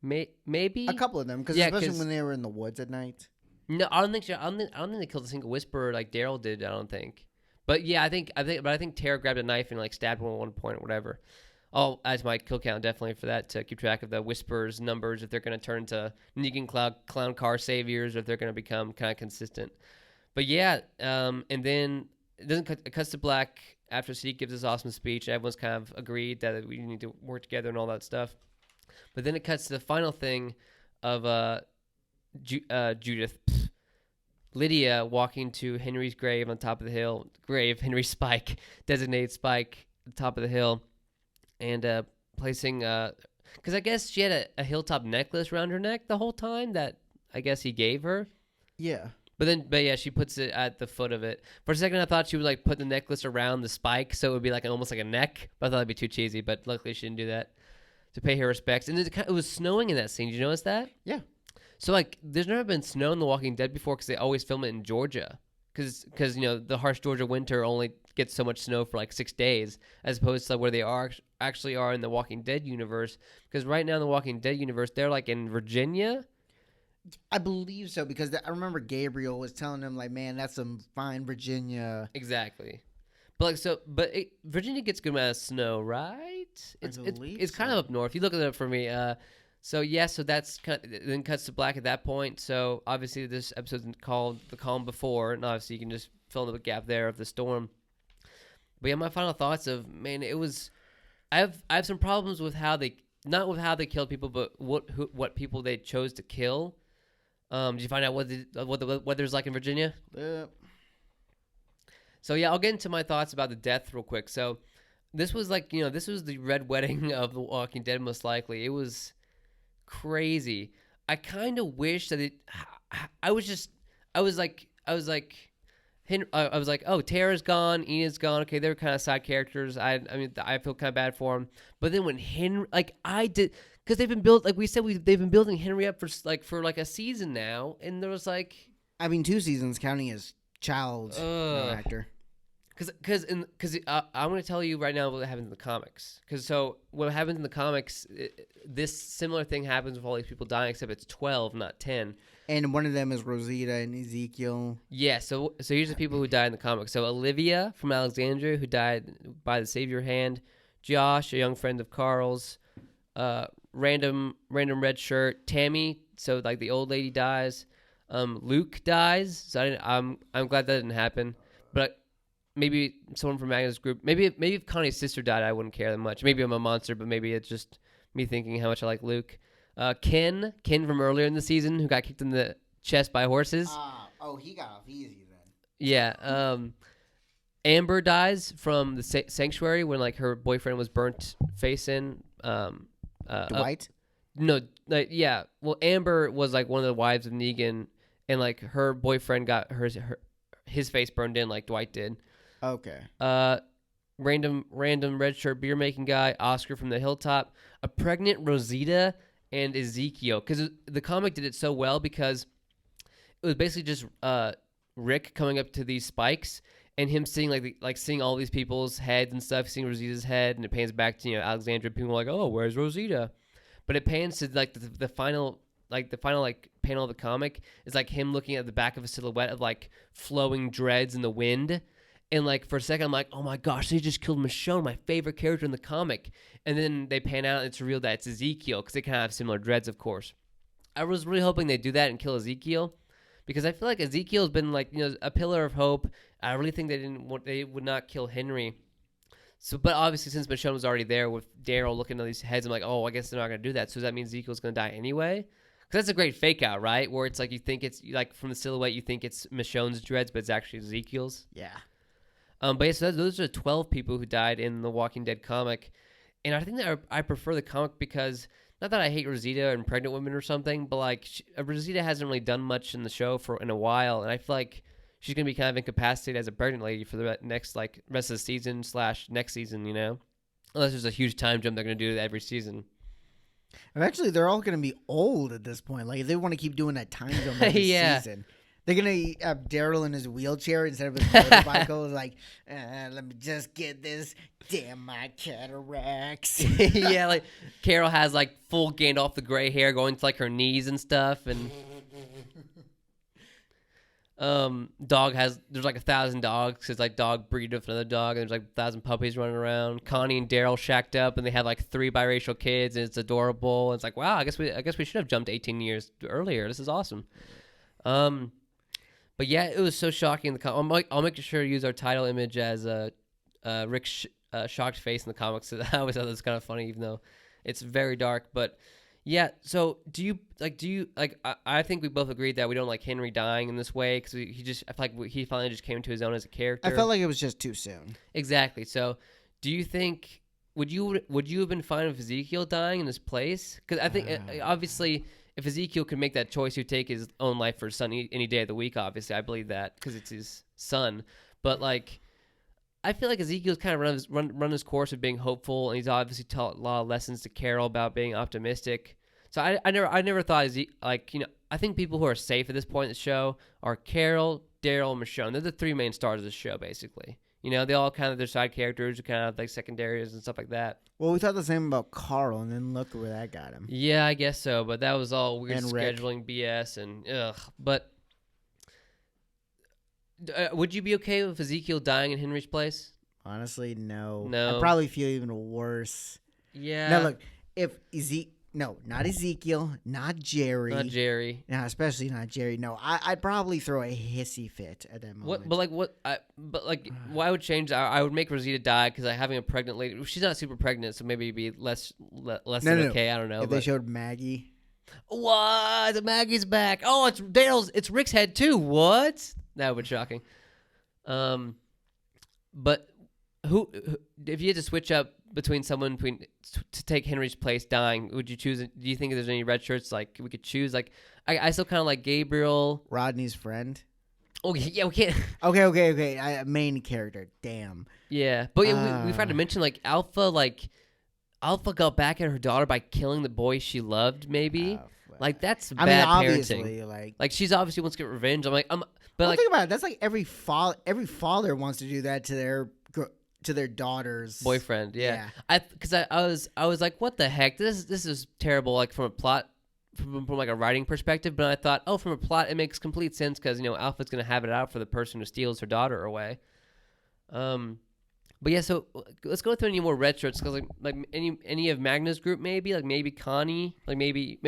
Maybe a couple of them, especially when they were in the woods at night. No, I don't think so. I don't think they killed a single Whisperer like Daryl did. I don't think. But yeah, I think Tara grabbed a knife and like stabbed one at one point or whatever. I'll add to my kill count definitely for that to keep track of the Whisperers numbers if they're going to turn to Negan clown car saviors or if they're going to become kind of consistent. But yeah, and then it cuts to black after Sadiq gives his awesome speech. Everyone's kind of agreed that we need to work together and all that stuff. But then it cuts to the final thing of Judith, Lydia walking to Henry's grave on top of the hill. Henry Spike, designated Spike, at the top of the hill. And placing, because I guess she had a hilltop necklace around her neck the whole time that I guess he gave her. Yeah. But yeah, she puts it at the foot of it. For a second, I thought she would like put the necklace around the spike, so it would be like almost like a neck. But I thought it'd be too cheesy. But luckily, she didn't do that to pay her respects. And it was snowing in that scene. Did you notice that? Yeah. So like, there's never been snow in The Walking Dead before because they always film it in Georgia. Because the harsh Georgia winter only gets so much snow for like 6 days, as opposed to where they actually are in the Walking Dead universe. Because right now in the Walking Dead universe, they're like in Virginia. I believe so because I remember Gabriel was telling them like, man, that's some fine Virginia. Exactly, but Virginia gets a good amount of snow, right? It's kind of up north. You look at it for me. So that's kind of, then cuts to black at that point. So obviously this episode's called The Calm Before, and obviously you can just fill in the gap there of the storm. But yeah, my final thoughts of man, it was. I have some problems with how they not with how they killed people, but what people they chose to kill. Did you find out what the weather's like in Virginia? So yeah, I'll get into my thoughts about the death real quick. So this was like this was the red wedding of The Walking Dead, most likely. It was crazy. I kind of wish that it. I was just. I was like. I was like, oh, Tara's gone, Enid's gone. Okay, they're kind of side characters. I mean, I feel kind of bad for them. But then when Henry, like I did, because they've been built, like we said, they've been building Henry up for a season now, and there was like, I mean, 2 seasons counting as child actor. Because I'm going to tell you right now what happens in the comics. So what happens in the comics, this similar thing happens with all these people dying, except it's 12, not 10. And one of them is Rosita and Ezekiel. Yeah, so here's the people who died in the comics. So Olivia from Alexandria, who died by the Savior hand. Josh, a young friend of Carl's. Random red shirt. Tammy, so like the old lady dies. Luke dies. So I'm glad that didn't happen. But maybe someone from Magnus group. Maybe if Connie's sister died, I wouldn't care that much. Maybe I'm a monster, but maybe it's just me thinking how much I like Luke. Ken from earlier in the season, who got kicked in the chest by horses. He got off easy then. Yeah. Amber dies from the sanctuary when like her boyfriend was burnt face in. Dwight? No, yeah. Well, Amber was like one of the wives of Negan, and like her boyfriend got his face burned in like Dwight did. Okay. Random red shirt beer making guy, Oscar from the hilltop, a pregnant Rosita, and Ezekiel. Because the comic did it so well because it was basically just Rick coming up to these spikes and him seeing seeing all these people's heads and stuff, seeing Rosita's head, and it pans back to Alexandria. People are like, oh, where's Rosita? But it pans to like the final panel of the comic is like him looking at the back of a silhouette of like flowing dreads in the wind. And like for a second, I'm like, oh my gosh, they just killed Michonne, my favorite character in the comic. And then they pan out and it's revealed that it's Ezekiel because they kind of have similar dreads, of course. I was really hoping they'd do that and kill Ezekiel because I feel like Ezekiel's been like a pillar of hope. I really think they would not kill Henry. So, but obviously since Michonne was already there with Daryl looking at these heads, I'm like, oh, I guess they're not going to do that. So does that mean Ezekiel's going to die anyway? Because that's a great fake out, right? Where it's like you think it's like from the silhouette, you think it's Michonne's dreads, but it's actually Ezekiel's. Yeah. But yeah, so those are 12 people who died in the Walking Dead comic. And I think that I prefer the comic because, not that I hate Rosita and pregnant women or something, but like Rosita hasn't really done much in the show in a while. And I feel like she's going to be kind of incapacitated as a pregnant lady for the next rest of the season / next season, Unless there's a huge time jump they're going to do every season. Eventually, they're all going to be old at this point. Like, if they want to keep doing that time jump every season. They're going to have Daryl in his wheelchair instead of his motorcycle. Like, let me just get this. Damn my cataracts. Yeah, like Carol has like full Gandalf the gray hair going to like her knees and stuff. And there's like 1,000 dogs because like dog breed with another dog. And there's like 1,000 puppies running around. Connie and Daryl shacked up and they have like 3 biracial kids and it's adorable. And it's like, wow, I guess we should have jumped 18 years earlier. This is awesome. But yeah, it was so shocking. I'll make sure to use our title image as Rick's shocked face in the comics. I always thought that was kind of funny, even though it's very dark. But yeah, so I think we both agreed that we don't like Henry dying in this way because I feel like he finally just came into his own as a character. I felt like it was just too soon. Exactly. So, do you think would you have been fine with Ezekiel dying in this place? Because I think obviously, if Ezekiel could make that choice, he'd take his own life for his son any day of the week. Obviously, I believe that because it's his son. But like, I feel like Ezekiel's kind of run his course of being hopeful, and he's obviously taught a lot of lessons to Carol about being optimistic. So I never thought I think people who are safe at this point in the show are Carol, Daryl, and Michonne. They're the 3 main stars of the show, basically. They all kind of their side characters are kind of like secondaries and stuff like that. Well, we thought the same about Carl, and then look where that got him. Yeah, I guess so, but that was all weird and scheduling BS and ugh. But would you be okay with Ezekiel dying in Henry's place? Honestly, no. No. I'd probably feel even worse. Yeah. Now, look, if No, not Ezekiel, not Jerry. Not Jerry. No, especially not Jerry. No, I'd probably throw a hissy fit at that moment. Why would change? I would make Rosita die because having a pregnant lady. She's not super pregnant, so maybe it'd be less than okay. I don't know. If they showed Maggie. What? Maggie's back. Oh, it's Daryl's. It's Rick's head too. What? That would be shocking. But who if you had to switch up between someone to take Henry's place dying, would you choose? Do you think there's any red shirts like we could choose? Like I still kind of like Gabriel, Rodney's friend. Oh yeah, we can't. Okay. Main character. Damn. Yeah, but we tried to mention like Alpha got back at her daughter by killing the boy she loved. Maybe like that's bad parenting. Like she's obviously wants to get revenge. Think about it. That's like every father wants to do that to their daughter's boyfriend. Yeah. I was like, what the heck? This is terrible. Like from a plot. From like a writing perspective, but I thought, from a plot, it makes complete sense because Alpha's gonna have it out for the person who steals her daughter away. But yeah, so let's go through any more red shirts because like any of Magna's group maybe Connie, maybe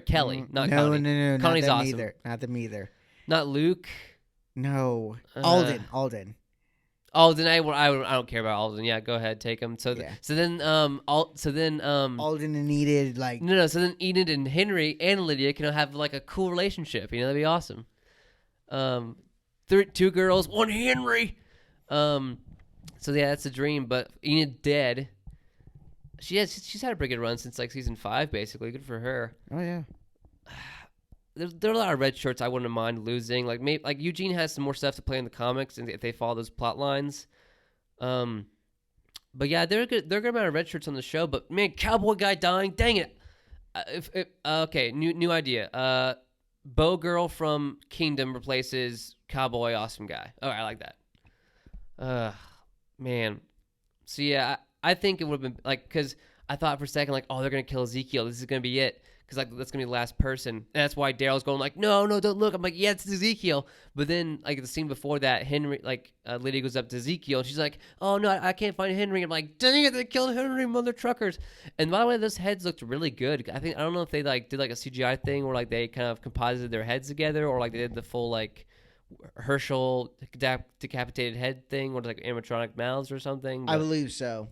Kelly, not Connie. No, Connie's not them awesome. Either. Not them either. Not Luke. No, Alden. Alden, I don't care about Alden. Yeah, go ahead, take him. So then Alden and Enid no. So then Enid and Henry and Lydia can have like a cool relationship. That'd be awesome. Two girls, one Henry. So yeah, that's a dream. But Enid dead. She's had a pretty good run since like season 5, basically. Good for her. Oh yeah. There are a lot of red shirts I wouldn't mind losing. Like maybe like Eugene has some more stuff to play in the comics, and if they follow those plot lines. But yeah, they're good amount of red shirts on the show. But man, cowboy guy dying, dang it! Okay, new idea. Bow girl from Kingdom replaces cowboy awesome guy. Oh, I like that. Man. So yeah, I think it would have been like because I thought for a second like, oh, they're gonna kill Ezekiel. This is gonna be it. Because like that's gonna be the last person, and that's why Daryl's going like, no, don't look. I'm like, yeah, it's Ezekiel. But then like the scene before that, Henry Lydia goes up to Ezekiel, and she's like, oh no, I can't find Henry. I'm like, dang it, they killed Henry, mother truckers. And by the way, those heads looked really good. I don't know if they like did like a CGI thing where like they kind of composited their heads together, or like they did the full like Herschel decapitated head thing, or like animatronic mouths or something. I believe so.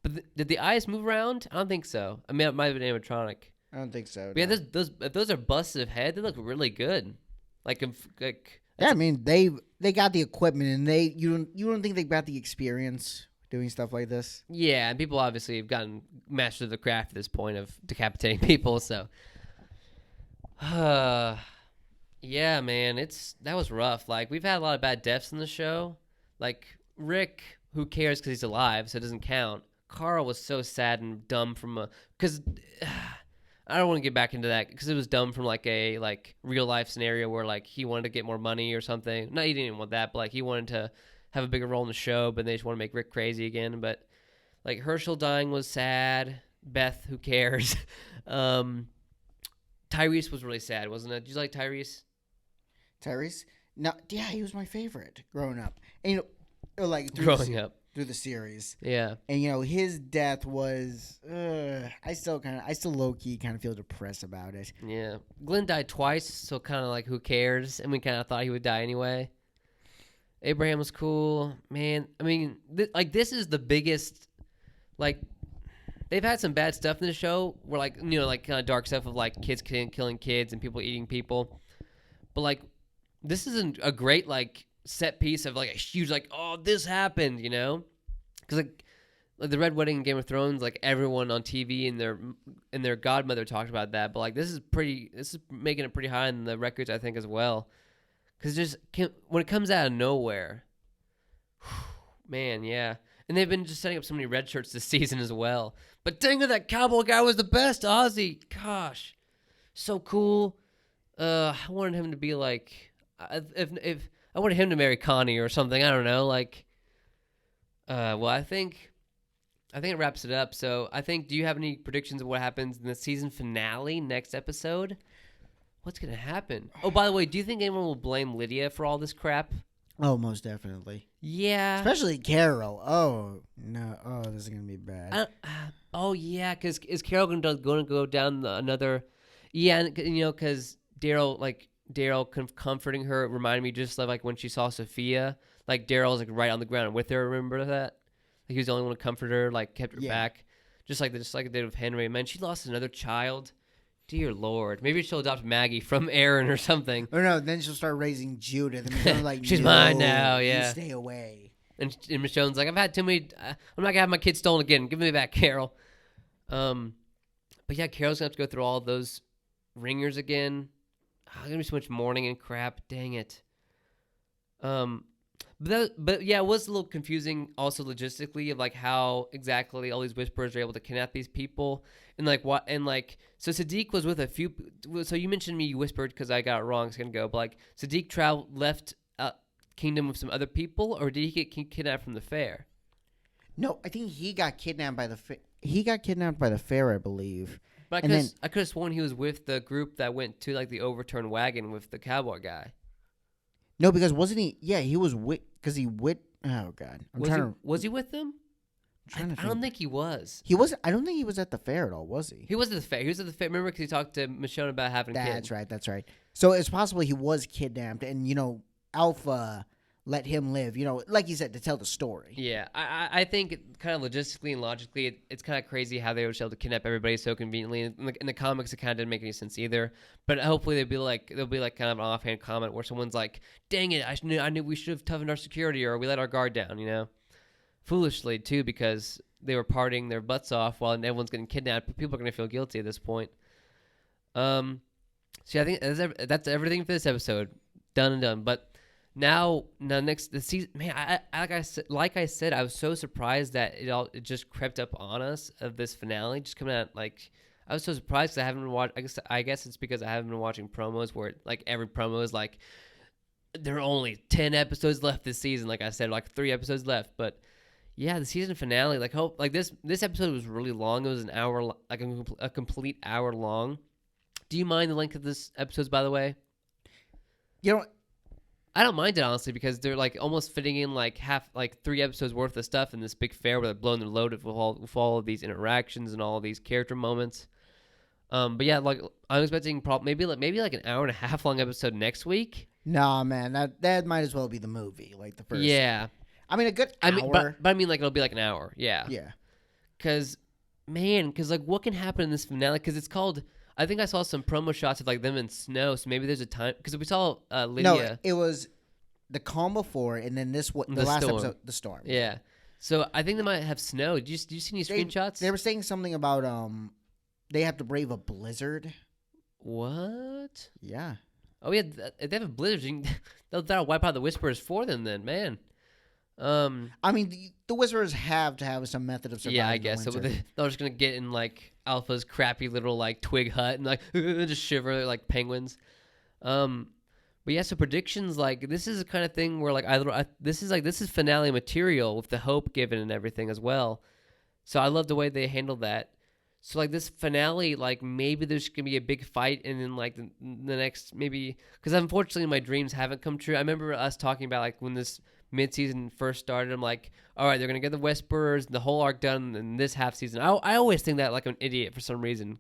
But did the eyes move around? I don't think so. I mean, it might have been animatronic. I don't think so. No. Yeah, those are busts of head. They look really good. Yeah, I mean they got the equipment, and you don't think they got the experience doing stuff like this? Yeah, and people obviously have gotten mastered of the craft at this point of decapitating people. So, yeah, man, that was rough. Like we've had a lot of bad deaths in the show. Like Rick, who cares because he's alive, so it doesn't count. Carl was so sad and dumb because. I don't want to get back into that because it was dumb from like a real life scenario where like he wanted to get more money or something. No, he didn't even want that, but like he wanted to have a bigger role in the show, but they just want to make Rick crazy again. But like Herschel dying was sad. Beth, who cares? Tyrese was really sad, wasn't it? Did you like Tyrese? Tyrese? No, yeah, he was my favorite growing up. And growing up. Through the series. Yeah. And his death was I still low key kind of feel depressed about it. Yeah. Glenn died twice, so kind of like who cares? And we kind of thought he would die anyway. Abraham was cool. Man, I mean, this is the biggest like they've had some bad stuff in the show where kind of dark stuff of like kids killing kids and people eating people. But like this isn't a great like set piece of like a huge like, oh, this happened, because like the Red Wedding in Game of Thrones, like everyone on TV and their godmother talked about that, but like this is making it pretty high in the records, I think, as well, because when it comes out of nowhere, man, yeah. And they've been just setting up so many red shirts this season as well. But dang it, that cowboy guy was the best, Ozzy. Gosh, so cool. I wanted him to be like, if I wanted him to marry Connie or something. I don't know. Well, I think it wraps it up. So do you have any predictions of what happens in the season finale next episode? What's going to happen? Oh, by the way, do you think anyone will blame Lydia for all this crap? Oh, most definitely. Yeah. Especially Carol. Oh, No. Oh, this is gonna be bad. Oh yeah, because is Carol going to go down another? Yeah, and, because Daryl comforting her reminded me just like when she saw Sophia, like Daryl's like right on the ground with her. Remember that? Like he was the only one to comfort her, like kept her back, just like it did with Henry. Man, she lost another child. Dear Lord, maybe she'll adopt Maggie from Aaron or something. Or no, then she'll start raising Judith, and Michonne's like, She's no, mine now. Yeah, you stay away. and Michonne's like, I've had too many. I'm not gonna have my kids stolen again. Give me back, Carol. But yeah, Carol's gonna have to go through all those ringers again. Oh, gonna be so much mourning and crap. Dang it. But yeah, it was a little confusing also logistically of like how exactly all these whisperers are able to kidnap these people and like what and like so Sadiq was with a few. So you mentioned me, you whispered because I got it wrong. It's gonna go, but like Sadiq left Kingdom with some other people, or did he get kidnapped from the fair? No, I think he got kidnapped by the fair, I believe. But I could have sworn he was with the group that went to like the overturned wagon with the cowboy guy. No, because wasn't he? Yeah, he was with. Because he with. Oh God, Was he with them? I don't think he was. He was. I don't think he was at the fair at all. Was he? He was at the fair. He was at the fair. Remember, because he talked to Michonne about having kids. That's right. So it's possible he was kidnapped, and Alpha let him live. Like you said, to tell the story. Yeah, I think kind of logistically and logically, it's kind of crazy how they were able to kidnap everybody so conveniently. In the comics, it kind of didn't make any sense either. But hopefully, there'll be like kind of an offhand comment where someone's like, "Dang it, I knew we should have toughened our security, or we let our guard down." Foolishly too, because they were partying their butts off while everyone's getting kidnapped. But people are going to feel guilty at this point. So yeah, I think that's everything for this episode. Done and done. But now next the season, man. Like I said, I was so surprised that it just crept up on us of this finale just coming out. Like I was so surprised because I haven't been watching. I guess it's because I haven't been watching promos where like every promo is like there are only 10 episodes left this season. Like I said, like 3 episodes left, but. Yeah, the season finale, this episode was really long. It was an hour, like a complete hour long. Do you mind the length of this episodes, by the way? I don't mind it honestly because they're like almost fitting in like 3 episodes worth of stuff in this big fair where they're blowing their load with all of these interactions and all of these character moments. But yeah, like I'm expecting maybe like an hour and a half long episode next week. Nah, man, that might as well be the movie, like the first. Yeah. I mean, a good hour. But I mean, like, it'll be like an hour. Yeah. Yeah. Because like, what can happen in this finale? Because it's called, I think I saw some promo shots of, like, them in snow. So maybe there's a time. Because we saw Lydia. No, it was the calm before, and then the last storm. episode, the storm. Yeah. So I think they might have snow. Did you see any screenshots? They were saying something about, they have to brave a blizzard. What? Yeah. Oh, yeah. If they have a blizzard, that'll wipe out the Whisperers for them then, man. I mean, the Whisperers have to have some method of surviving. Yeah, I guess. So they're just going to get in, like, Alpha's crappy little, like, twig hut and, like, just shiver like penguins. But yeah, so predictions, like, this is the kind of thing where, like, this is finale material with the hope given and everything as well. So I love the way they handled that. So, like, this finale, like, maybe there's going to be a big fight and then, like, the next, maybe, because unfortunately my dreams haven't come true. I remember us talking about, like, when this mid-season first started, I'm like, all right, they're going to get the Whisperers, the whole arc done in this half season. I always think that like I'm an idiot for some reason.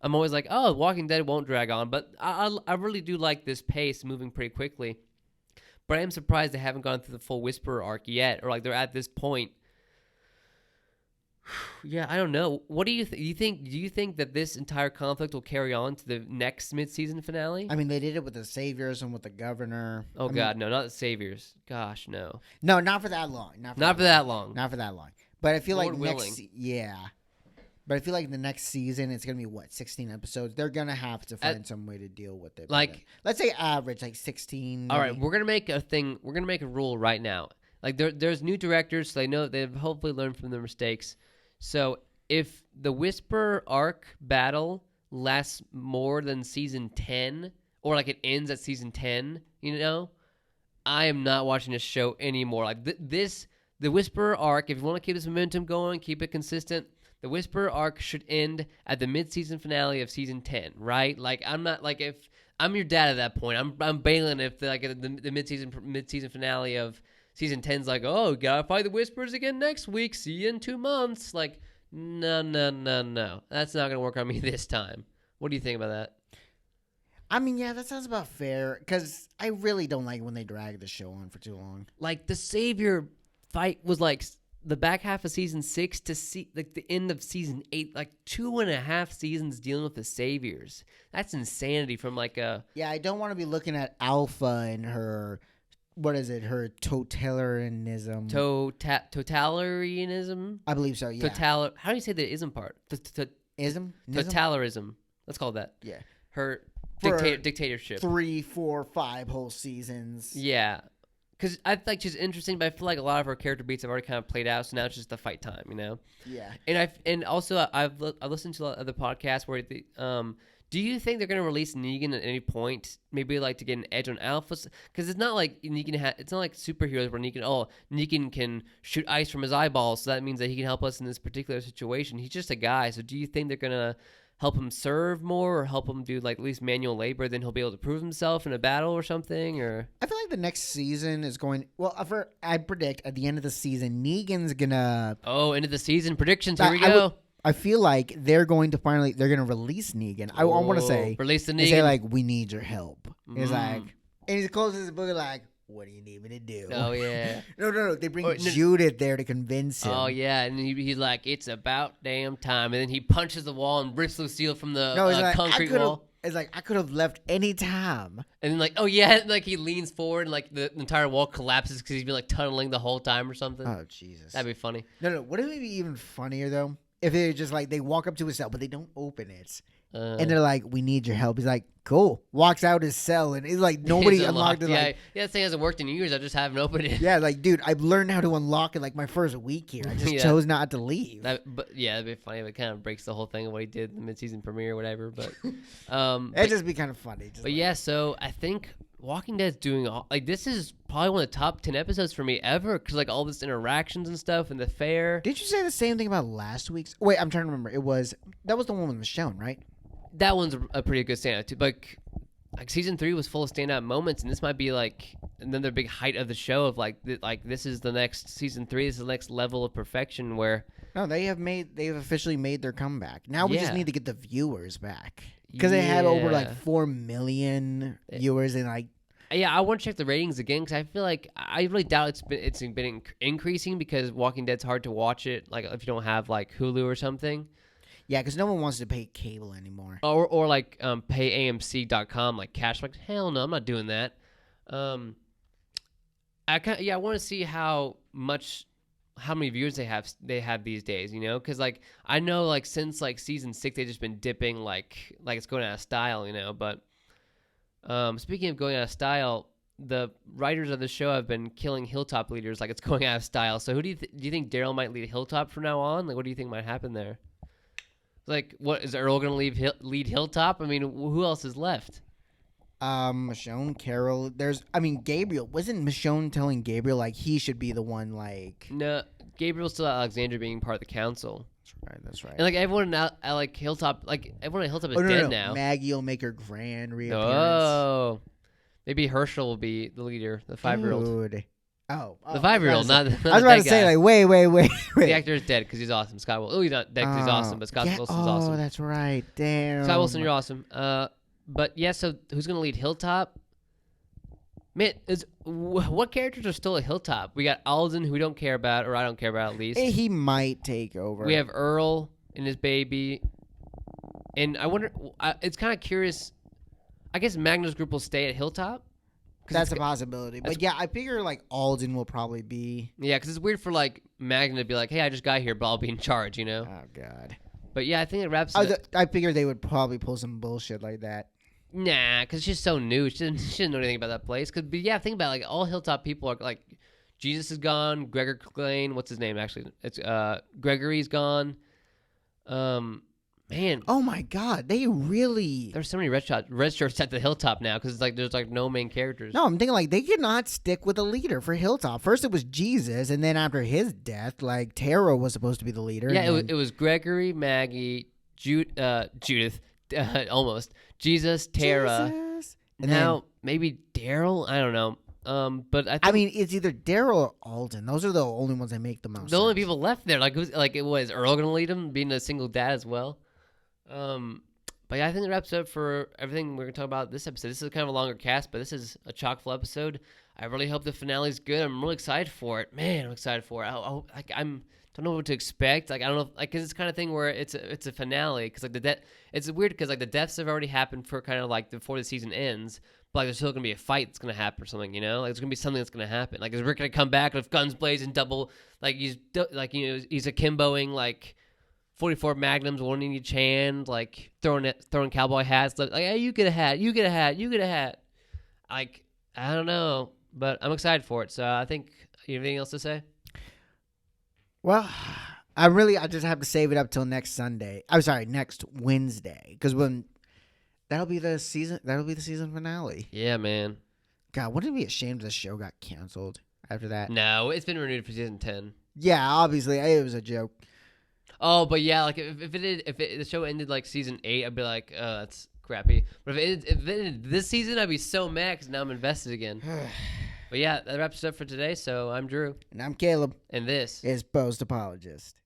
I'm always like, oh, Walking Dead won't drag on, but I really do like this pace moving pretty quickly. But I am surprised they haven't gone through the full Whisperer arc yet, or like they're at this point. Yeah, I don't know. What do you think? Do you think that this entire conflict will carry on to the next mid-season finale? I mean, they did it with the Saviors and with the Governor. Oh, God, no, not the Saviors. Gosh, no. No, not for that long. Not for that long. But I feel Lord like But I feel like the next season it's gonna be 16 episodes. They're gonna have to find some way to deal with it. Like, let's say average, like 16. All right, we're gonna make a thing. We're gonna make a rule right now. Like there's new directors, so they know they've hopefully learned from their mistakes. So if the Whisper arc battle lasts more than season 10, or like it ends at season 10, I am not watching this show anymore. Like the Whisper arc, if you want to keep this momentum going, keep it consistent, the Whisper arc should end at the mid-season finale of season 10, right? Like I'm not like if I'm your dad at that point, I'm bailing if the mid-season finale of season 10's like, oh, gotta fight the Whispers again next week. See you in 2 months. Like, no. That's not gonna work on me this time. What do you think about that? I mean, yeah, that sounds about fair. Because I really don't like when they drag the show on for too long. Like, the Savior fight was like the back half of season 6 to see like the end of season 8, like 2.5 seasons dealing with the Saviors. That's insanity from like a... Yeah, I don't want to be looking at Alpha and her, what is it, her totalitarianism. Totalitarianism? I believe so, yeah. How do you say the ism part? Ism? Totalitarianism. Let's call it that. Yeah. Her dictatorship. 3, 4, 5 whole seasons. Yeah. Because I like she's interesting, but I feel like a lot of her character beats have already kind of played out, so now it's just the fight time, you know? Yeah. And also I've listened to other podcasts where do you think they're going to release Negan at any point? Maybe like to get an edge on Alpha? Because it's not like it's not like superheroes where Negan can shoot ice from his eyeballs, so that means that he can help us in this particular situation. He's just a guy, so do you think they're going to help him serve more or help him do like at least manual labor, then he'll be able to prove himself in a battle or something? Or I feel like the next season is going... Well, I predict at the end of the season, Negan's going to... Oh, end of the season predictions. Here we go. I feel like they're going to release Negan. I want to say... Release the Negan. They say like, we need your help. It's like... And he closes the book like... What do you need me to do? Oh, yeah. No. They bring Judith there to convince him. Oh, yeah. And he's like, it's about damn time. And then he punches the wall and rips Lucille from the concrete wall. It's like, I could have left any time. And then like, oh, yeah. Like he leans forward and like the entire wall collapses because he's been like tunneling the whole time or something. Oh, Jesus. That'd be funny. No. Would it be even funnier, though? If they just like, they walk up to his cell, but they don't open it. And they're like, we need your help. He's like, cool. Walks out his cell, and he's like, nobody unlocked it. Yeah, that thing hasn't worked in years. I just haven't opened it. Yeah, like, dude, I've learned how to unlock it like my first week here. I just chose not to leave. But yeah, it'd be funny if it kind of breaks the whole thing of what he did in the mid-season premiere or whatever. But it'd just be kind of funny. But yeah, so I think Walking Dead's doing this is probably one of the top 10 episodes for me ever because like all this interactions and stuff and the fair. Did you say the same thing about last week's? Wait, I'm trying to remember. That was the one with Michonne, right? That one's a pretty good standout too. Like season 3 was full of standout moments, and this might be like another big height of the show of like this is the next season 3. This is the next level of perfection where. No, they've officially made their comeback. Now we just need to get the viewers back because they had over like 4 million viewers and like. Yeah, I want to check the ratings again because I feel like I really doubt it's been increasing because Walking Dead's hard to watch it like if you don't have like Hulu or something. Yeah, because no one wants to pay cable anymore. Or like pay AMC.com like cash. Like hell no, I'm not doing that. I want to see how many viewers they have these days. You know, because like I know like since like season 6 they've just been dipping like it's going out of style. You know, but speaking of going out of style, the writers of the show have been killing Hilltop leaders like it's going out of style. So who do you think Daryl might lead Hilltop from now on? Like what do you think might happen there? Like, what is Earl going to lead Hilltop? I mean, who else is left? Michonne, Carol. Gabriel. Wasn't Michonne telling Gabriel like he should be the one? Like, no, Gabriel's still Alexandria being part of the council. That's right. And like everyone at like Hilltop, everyone at Hilltop is dead now. Maggie will make her grand reappearance. Oh, maybe Herschel will be the leader, the 5-year-old. Dude. Oh, the 5-year-old, not I was about to say, like, wait. The actor is dead because he's awesome. Scott Wilson. Oh, he's not dead because he's awesome, but Scott Wilson's awesome. Oh, that's right. Damn. Scott Wilson, you're awesome. But yeah, so who's going to lead Hilltop? Man, what characters are still at Hilltop? We got Alden, who we don't care about, or I don't care about at least. He might take over. We have Earl and his baby. And I wonder, it's kind of curious. I guess Magnus Group will stay at Hilltop. That's a possibility. But yeah, I figure like Alden will probably be. Yeah, because it's weird for like Magna to be like, hey, I just got here, but I'll be in charge, you know? Oh, God. But yeah, I think it wraps I figure they would probably pull some bullshit like that. Nah, because she's so new. She didn't know anything about that place. But yeah, think about it. Like all Hilltop people are like, Jesus is gone. Gregor Klein, what's his name actually? It's Gregory's gone. Man. Oh my God, they really. There's so many red shirts at the Hilltop now because like there's like no main characters. No, I'm thinking like they could not stick with a leader for Hilltop. First it was Jesus, and then after his death, like Tara was supposed to be the leader. Yeah, it was Gregory, Maggie, Judith, almost Jesus, Tara. Jesus. And now maybe Daryl. I don't know. But I think I mean, it's either Daryl or Alden. Those are the only ones that make the most the only sense. people left there, like, it was Earl gonna lead him, being a single dad as well. But yeah, I think that wraps up for everything we're gonna talk about this episode. This is kind of a longer cast, but this is a chock full episode. I really hope the finale's good. I'm really excited for it. Man, I'm excited for it. I'm don't know what to expect. Like, I don't know, like, cause it's the kind of thing where it's a finale. Cause like it's weird because like the deaths have already happened for kind of like before the season ends. But like there's still gonna be a fight that's gonna happen or something, you know? Like there's gonna be something that's gonna happen. Like is Rick gonna come back with guns blazing, double like he's akimboing like 44 magnums, one in each hand, like throwing cowboy hats, like hey, you get a hat, you get a hat, you get a hat. Like I don't know, but I'm excited for it. So I think you have anything else to say? Well, I just have to save it up till next Sunday. I'm sorry, next Wednesday, because that'll be the season finale. Yeah, man. God, wouldn't it be a shame if the show got canceled after that? No, it's been renewed for season 10. Yeah, obviously, it was a joke. Oh, but yeah, like if the show ended like season 8, I'd be like, that's crappy. But if it ended this season, I'd be so mad because now I'm invested again. But yeah, that wraps it up for today. So I'm Drew. And I'm Caleb. And this is Post Apologist.